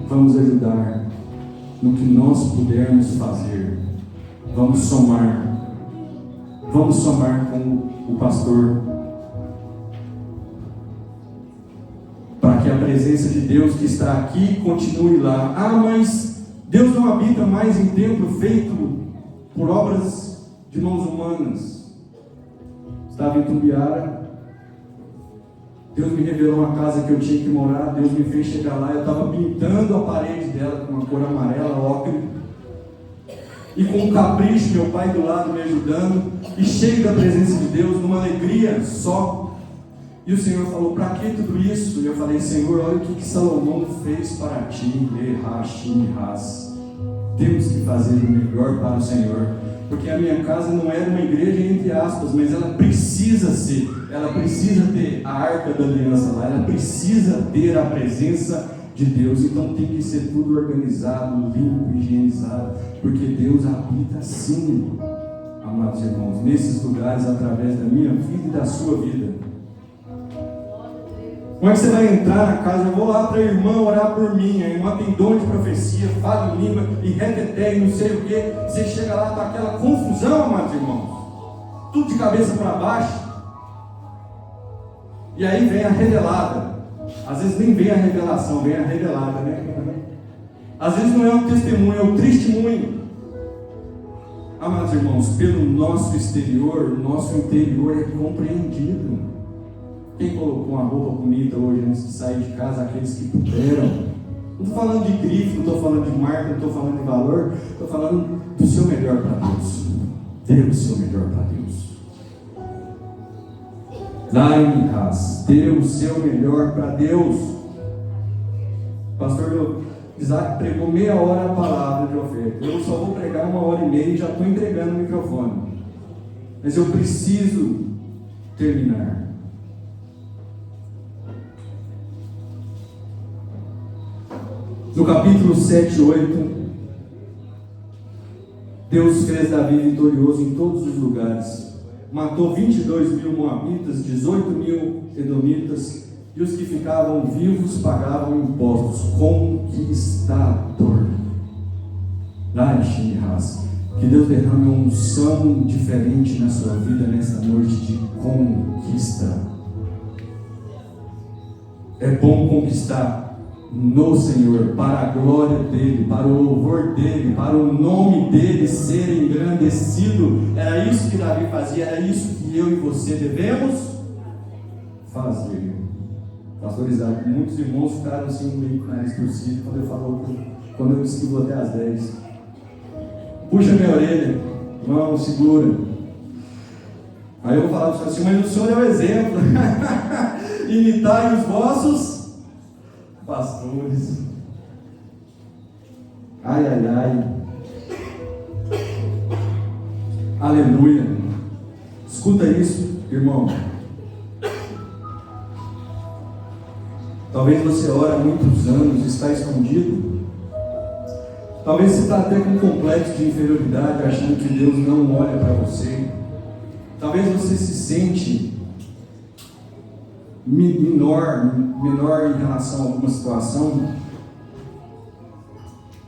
Vamos ajudar no que nós pudermos fazer. Vamos somar com o pastor, para que a presença de Deus que está aqui continue lá. Ah, mas Deus não habita mais em templo feito por obras de mãos humanas. Estava em Tumbiara, Deus me revelou uma casa que eu tinha que morar. Deus me fez chegar lá, eu estava pintando a parede dela com uma cor amarela, ocre, e com um capricho, meu pai do lado me ajudando, e cheio da presença de Deus, numa alegria só. E o Senhor falou: para que tudo isso? E eu falei: Senhor, olha o que Salomão fez para ti. Temos que fazer o melhor para o Senhor, porque a minha casa não era uma igreja entre aspas, mas ela precisa ser, ela precisa ter a arca da aliança lá, ela precisa ter a presença de Deus. Então tem que ser tudo organizado, limpo, higienizado, porque Deus habita sim, amados irmãos, nesses lugares, através da minha vida e da sua vida. Como é que você vai entrar na casa? Eu vou lá para a irmã orar por mim. A irmã tem dom de profecia, fala em língua e reteté e não sei o que. Você chega lá, está aquela confusão, amados irmãos, tudo de cabeça para baixo. E aí vem a revelada. Às vezes nem vem a revelação, vem a revelada, né? Às vezes não é um testemunho, é um testemunho. Amados irmãos, pelo nosso exterior, o nosso interior é compreendido. Quem colocou uma roupa bonita hoje antes de sair de casa? Aqueles que puderam. Não estou falando de grife, não estou falando de marca, não estou falando de valor. Estou falando do seu melhor para Deus. Dê o seu melhor para Deus. Dê o seu melhor para Deus. O pastor Isaac pregou meia hora a palavra de oferta. Eu só vou pregar 1h30 e já estou entregando o microfone. Mas eu preciso terminar. No capítulo 7 e 8, Deus fez Davi vitorioso em todos os lugares. Matou 22.000 moabitas, 18.000 edomitas, e os que ficavam vivos pagavam impostos. Conquistador. Que Deus derrame uma unção diferente na sua vida nessa noite de conquista. É bom conquistar no Senhor, para a glória dEle, para o louvor dEle, para o nome dEle ser engrandecido. Era isso que Davi fazia, era isso que eu e você devemos fazer. Pastor Isaac, muitos irmãos ficaram assim meio com o nariz torcido quando eu disse que vou até às 10. Puxa minha orelha, irmão, segura. Aí eu vou falar para o senhor assim: mas o senhor é o exemplo. Imitai os vossos pastores. Ai. Aleluia. Escuta isso, irmão. Talvez você ora há muitos anos e está escondido. Talvez você está até com um complexo de inferioridade, achando que Deus não olha para você. Talvez você se sente menor em relação a alguma situação.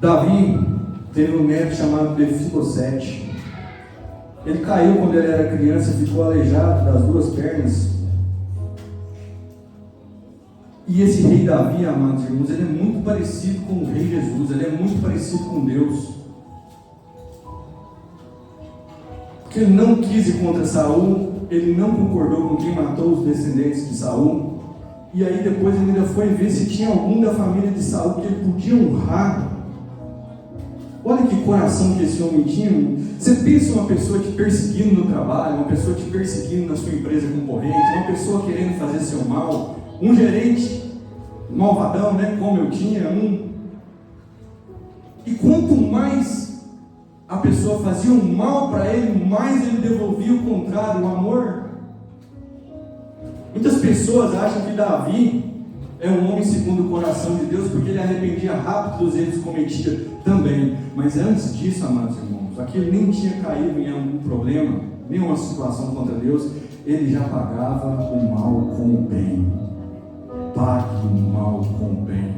Davi teve um neto chamado Mefibosete. Ele caiu quando ele era criança, ficou aleijado das duas pernas. E esse rei Davi, amados irmãos, ele é muito parecido com o rei Jesus, ele é muito parecido com Deus. Porque ele não quis ir contra Saul, ele não concordou com quem matou os descendentes de Saul. E aí depois ele ainda foi ver se tinha algum da família de Saul que ele podia honrar. Olha que coração que esse homem tinha. Você pensa uma pessoa te perseguindo no trabalho, uma pessoa te perseguindo na sua empresa concorrente, uma pessoa querendo fazer seu mal, um gerente malvadão, né, como eu tinha um. E quanto mais a pessoa fazia um mal para ele, mais ele devolvia o contrário, o amor. Muitas pessoas acham que Davi é um homem segundo o coração de Deus, porque ele arrependia rápido dos erros cometidos também. Mas antes disso, amados irmãos, aquele nem tinha caído em algum problema, nenhuma situação contra Deus, ele já pagava o mal com o bem. Pague o mal com o bem.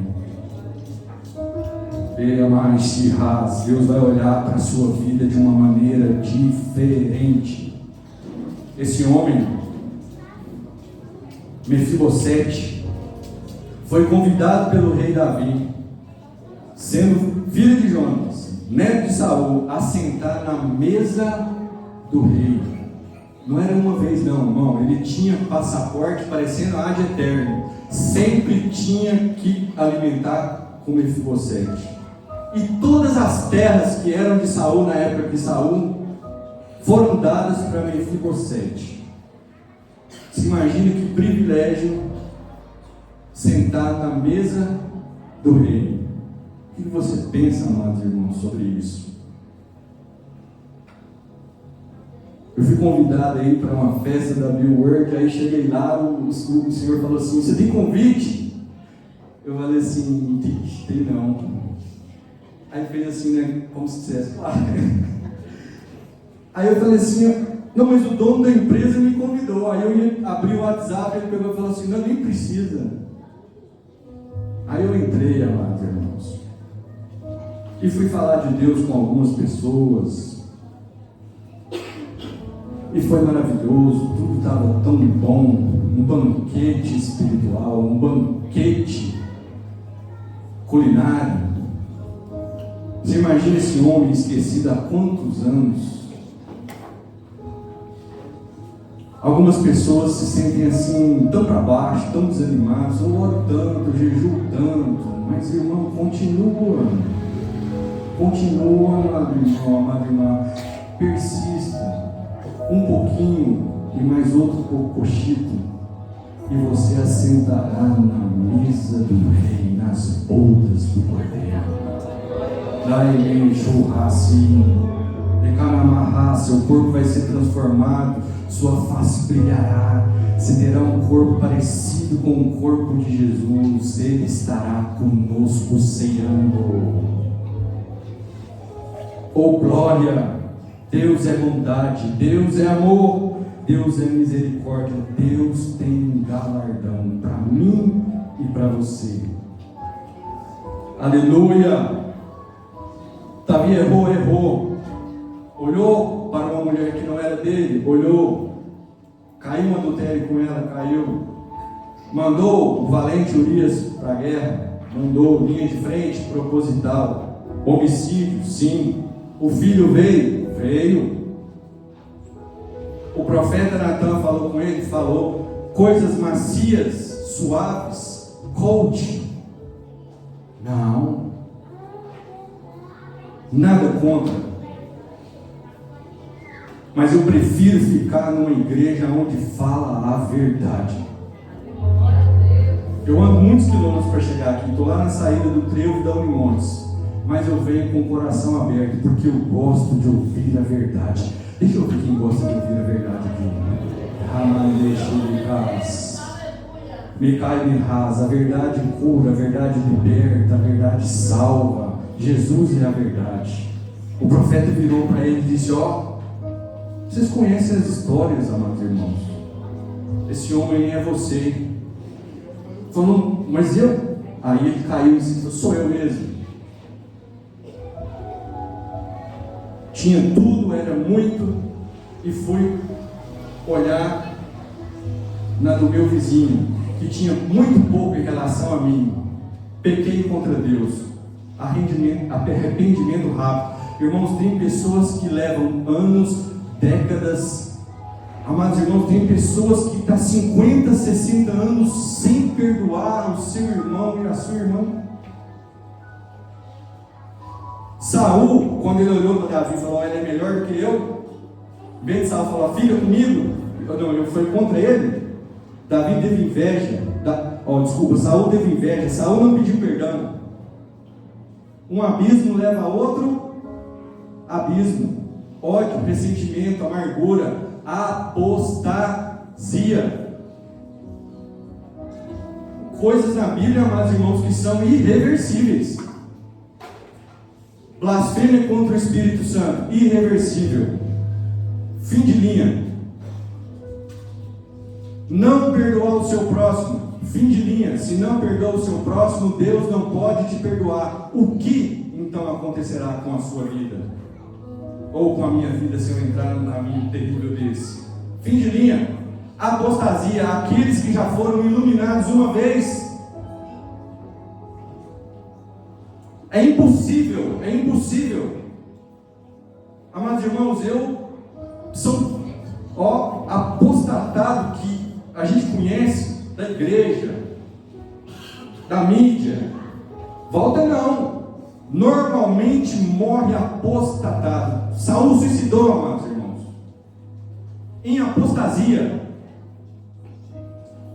Deus vai olhar para a sua vida de uma maneira diferente. Esse homem, Mefibosete, foi convidado pelo rei Davi, sendo filho de Jonas, neto de Saul, a sentar na mesa do rei. Não era uma vez não, irmão. Ele tinha passaporte parecendo ad eterno. Sempre tinha que alimentar com Mefibosete. E todas as terras que eram de Saul na época de Saul foram dadas para Mefibosete. Se imagina que privilégio sentar na mesa do rei. O que você pensa, amados irmãos, sobre isso? Eu fui convidado aí para uma festa da Bill Word, aí cheguei lá, o senhor falou assim: você tem convite? Eu falei assim: tem não. Aí fez assim, né, como se dissesse, claro. Aí eu falei assim: não, mas o dono da empresa me convidou. Aí eu ia abrir o WhatsApp, ele pegou e falou assim: não, nem precisa. Aí eu entrei, amados irmãos, e fui falar de Deus com algumas pessoas. E foi maravilhoso, tudo estava tão bom, um banquete espiritual, um banquete culinário. Você imagina esse homem esquecido há quantos anos? Algumas pessoas se sentem assim, tão para baixo, tão desanimados. Eu oro tanto, eu jejuo tanto, mas irmão, continua, amado irmão, amada irmã, persista. Um pouquinho e mais outro pouco cochito, e você assentará na mesa do rei, nas bodas do cordeiro. Daí churrasquinho, seu corpo vai ser transformado, sua face brilhará, você terá um corpo parecido com o corpo de Jesus, ele estará conosco ceando. Oh glória! Deus é bondade, Deus é amor, Deus é misericórdia, Deus tem um galardão para mim e para você. Aleluia! Davi errou, olhou para uma mulher que não era dele, olhou, caiu um adultério com ela, caiu, mandou o valente Urias para a guerra, mandou linha de frente, proposital, homicídio, sim, o filho veio. O profeta Natan falou com ele, falou coisas macias, suaves, coach. Não, nada contra, mas eu prefiro ficar numa igreja onde fala a verdade. Eu ando muitos quilômetros para chegar aqui, estou lá na saída do trevo da Unimontes, mas eu venho com o coração aberto, porque eu gosto de ouvir a verdade. Deixa eu ouvir Mihas. Micai Mihas. A verdade cura, a verdade liberta, a verdade salva. Jesus é a verdade. O profeta virou para ele e disse: ó, vocês conhecem as histórias, amados irmãos? Esse homem é você. Falou: mas eu? Aí ele caiu e disse: sou eu mesmo. Tinha tudo, era muito, e fui olhar na do meu vizinho, que tinha muito pouco em relação a mim. Pequei contra Deus. Arrependimento rápido. Irmãos, tem pessoas que levam anos, décadas. Amados irmãos, tem pessoas que estão 50, 60 anos sem perdoar o seu irmão e a sua irmã. Saul, quando ele olhou para Davi e falou: ele é melhor do que eu, em vez de Saul falar: fica comigo, eu fui contra ele. Davi teve inveja. Saul teve inveja. Saul não pediu perdão. Um abismo leva a outro abismo. Ódio, ressentimento, amargura, apostasia. Coisas na Bíblia, amados irmãos, que são irreversíveis. Blasfêmia contra o Espírito Santo, irreversível. Fim de linha. Não perdoar o seu próximo, fim de linha. Se não perdoa o seu próximo, Deus não pode te perdoar. O que então acontecerá com a sua vida? Ou com a minha vida, se eu entrar num caminho terrível desse? Fim de linha. Apostasia, aqueles que já foram iluminados uma vez. É impossível. Amados irmãos, eu sou apostatado que a gente conhece da igreja, da mídia. Volta não. Normalmente morre apostatado. Saul suicidou, amados irmãos, em apostasia.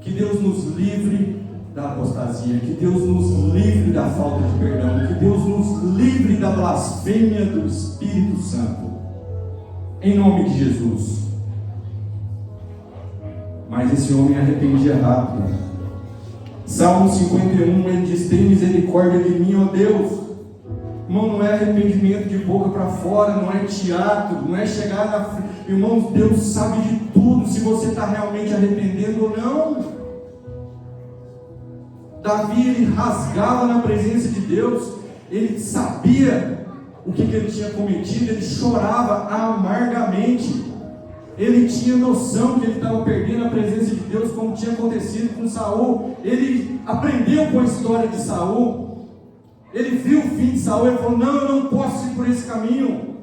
Que Deus nos livre da apostasia, que Deus nos livre da falta de perdão, que Deus nos livre da blasfêmia do Espírito Santo, em nome de Jesus. Mas esse homem arrependia rápido. Salmo 51, ele diz: tem misericórdia de mim, ó Deus. Irmão, não é arrependimento de boca para fora, não é teatro, não é chegar na frente. Irmãos, Deus sabe de tudo, se você está realmente arrependendo ou não. Davi, ele rasgava na presença de Deus, ele sabia o que ele tinha cometido, ele chorava amargamente, ele tinha noção que ele estava perdendo a presença de Deus, como tinha acontecido com Saul. Ele aprendeu com a história de Saul, ele viu o fim de Saul, ele falou: não, eu não posso ir por esse caminho.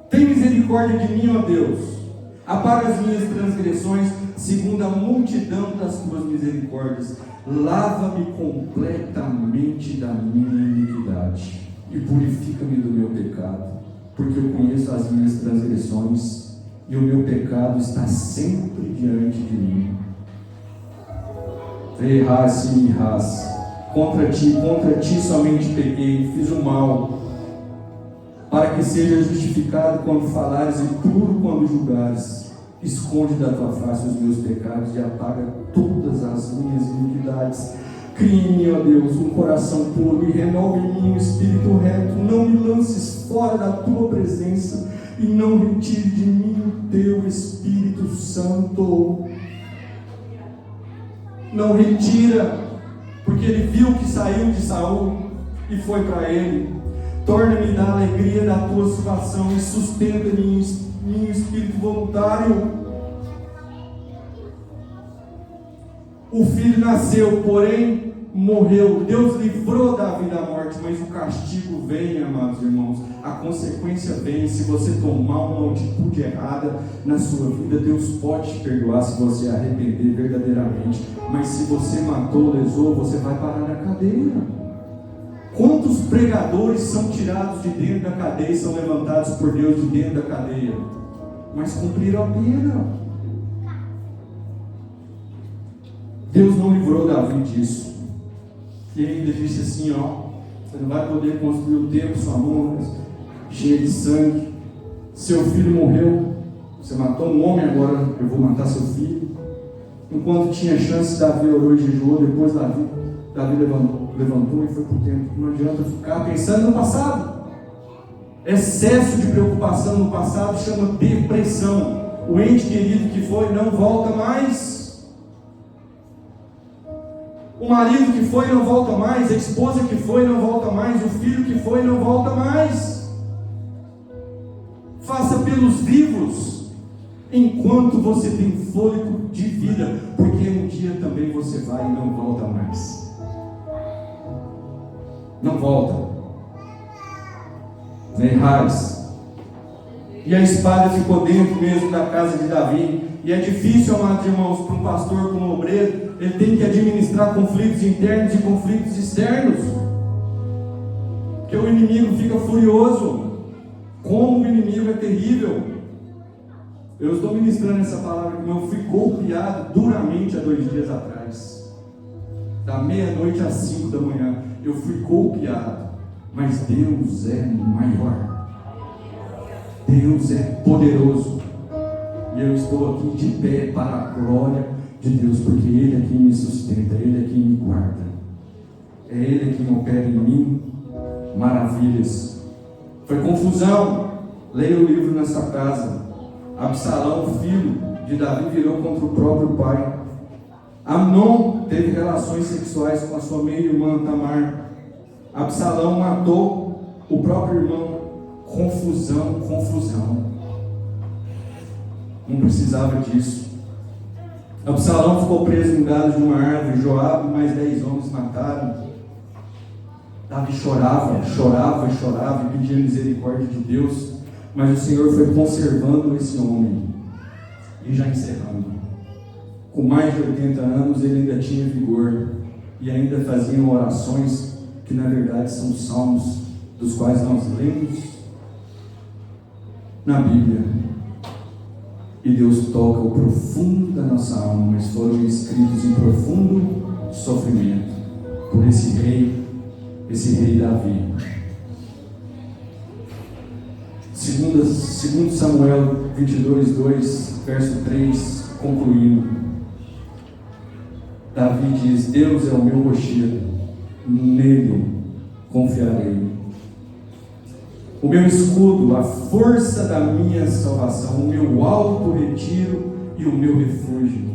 Tem misericórdia de mim, ó Deus, apaga as minhas transgressões, segundo a multidão das tuas misericórdias, lava-me completamente da minha iniquidade e purifica-me do meu pecado, porque eu conheço as minhas transgressões e o meu pecado está sempre diante de mim. Contra ti somente pequei, fiz o mal, para que seja justificado quando falares e puro quando julgares. Esconde da tua face os meus pecados e apaga todas as minhas iniquidades. Cria em mim, ó Deus, um coração puro e renova em mim um espírito reto. Não me lances fora da tua presença e não retire de mim o teu Espírito Santo. Não retira, porque ele viu que saiu de Saul e foi para ele. Torna-me da alegria da tua salvação e sustenta-me em espírito voluntário. O filho nasceu, porém morreu. Deus livrou Davi da morte, mas o castigo vem, amados irmãos. A consequência vem. Se você tomar uma atitude errada na sua vida, Deus pode te perdoar se você arrepender verdadeiramente. Mas se você matou, lesou, você vai parar na cadeia. Quantos pregadores são tirados de dentro da cadeia e são levantados por Deus de dentro da cadeia? Mas cumpriram a pena. Deus não livrou Davi disso. E ainda disse assim: você não vai poder construir o templo, sua mão cheia de sangue. Seu filho morreu Você matou um homem, agora eu vou matar seu filho. Enquanto tinha chance, Davi orou e jejuou. Depois Davi levantou e foi para o templo. Não adianta ficar pensando no passado. Excesso de preocupação no passado chama depressão. O ente querido que foi não volta mais. O marido que foi não volta mais. A esposa que foi não volta mais. O filho que foi não volta mais. Faça pelos vivos enquanto você tem fôlego de vida, porque um dia também você vai e não volta mais. Não volta. Nem raiz. E a espada ficou dentro mesmo da casa de Davi. E é difícil, amados irmãos, para um pastor como um obreiro, ele tem que administrar conflitos internos e conflitos externos, porque o inimigo fica furioso. Como o inimigo é terrível. Eu estou ministrando essa palavra que eu fui golpeado duramente há 2 dias atrás, da meia-noite às 5 da manhã. Eu fui golpeado, mas Deus é maior, Deus é poderoso, e eu estou aqui de pé para a glória de Deus, porque Ele é quem me sustenta, Ele é quem me guarda, é Ele quem opera em mim maravilhas. Foi confusão. Leia o livro nessa casa. Absalão, filho de Davi, virou contra o próprio pai. Amnon teve relações sexuais com a sua meia-irmã Tamar. Absalão matou o próprio irmão. Confusão, confusão. Não precisava disso. Absalão ficou preso em um galho de uma árvore. Joabe e mais 10 homens mataram. Davi chorava e pedia misericórdia de Deus, mas o Senhor foi conservando esse homem. E já encerrando, com mais de 80 anos ele ainda tinha vigor, e ainda fazia orações que na verdade são salmos, dos quais nós lemos na Bíblia. E Deus toca o profundo da nossa alma, mas foram escritos em profundo sofrimento por esse rei Davi. Segundo Samuel 22:2, verso 3, concluindo, Davi diz: Deus é o meu rochedo, nele confiarei. O meu escudo, a força da minha salvação, o meu alto retiro e o meu refúgio.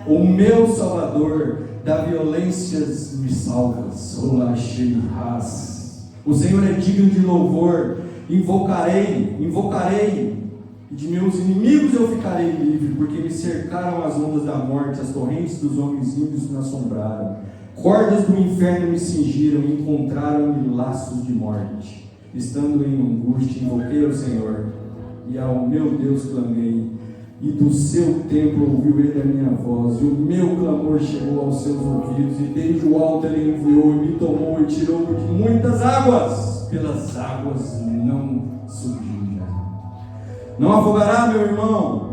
O meu Salvador, da violências me salvas. O Senhor é digno de louvor. Invocarei, e de meus inimigos eu ficarei livre, porque me cercaram as ondas da morte, as torrentes dos homens ímpios me assombraram. Cordas do inferno me cingiram e encontraram-me laços de morte. Estando em angústia, invoquei ao Senhor, e ao meu Deus clamei. E do seu templo ouviu ele a minha voz, e o meu clamor chegou aos seus ouvidos, e desde o alto ele enviou, e me tomou e tirou-me de muitas águas, pelas águas não subjuga. Não afogará, meu irmão.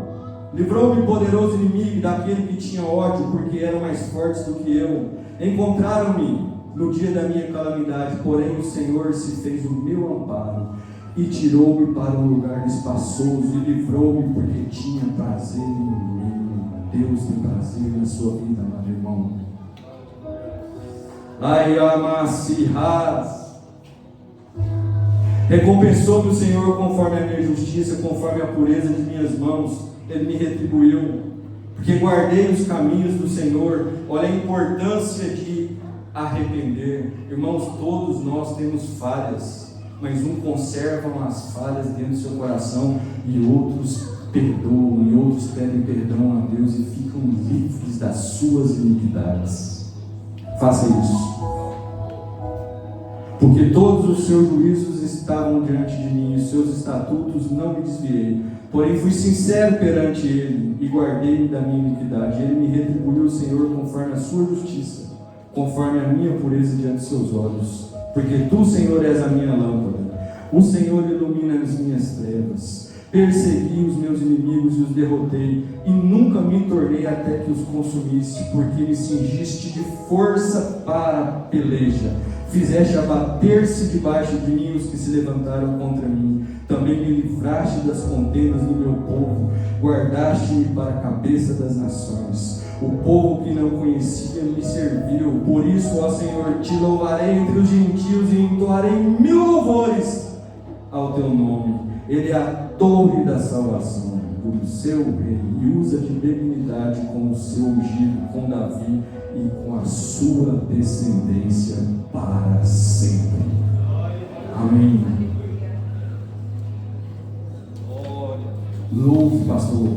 Livrou-me poderoso inimigo, daquele que tinha ódio, porque eram mais fortes do que eu. Encontraram-me no dia da minha calamidade, porém o Senhor se fez o meu amparo, e tirou-me para um lugar espaçoso, e livrou-me porque tinha prazer em mim. Deus tem prazer na sua vida, meu irmão. Recompensou-me o Senhor conforme a minha justiça, conforme a pureza de minhas mãos, Ele me retribuiu, porque guardei os caminhos do Senhor. Olha a importância de arrepender. Irmãos, todos nós temos falhas, mas uns conservam as falhas dentro do seu coração, e outros perdoam, e outros pedem perdão a Deus e ficam livres das suas iniquidades. Faça isso, porque todos os seus juízos estavam diante de mim, e os seus estatutos não me desviei. Porém fui sincero perante Ele, e guardei-me da minha iniquidade. Ele me retribuiu, o Senhor, conforme a sua justiça, conforme a minha pureza diante de seus olhos. Porque Tu, Senhor, és a minha lâmpada, o Senhor ilumina as minhas trevas. Persegui os meus inimigos e os derrotei, e nunca nunca me tornei até que os consumisse, porque me cingiste de força para a peleja. Fizeste abater-se debaixo de mim os que se levantaram contra mim. Também me livraste das contendas do meu povo, guardaste-me para a cabeça das nações. O povo que não conhecia me serviu. Por isso, ó Senhor, te louvarei entre os gentios e entoarei 1000 louvores ao teu nome. Ele é a torre da salvação do seu rei e usa de benignidade com o seu ungido, com Davi e com a sua descendência para sempre. Amém. Louve, pastor.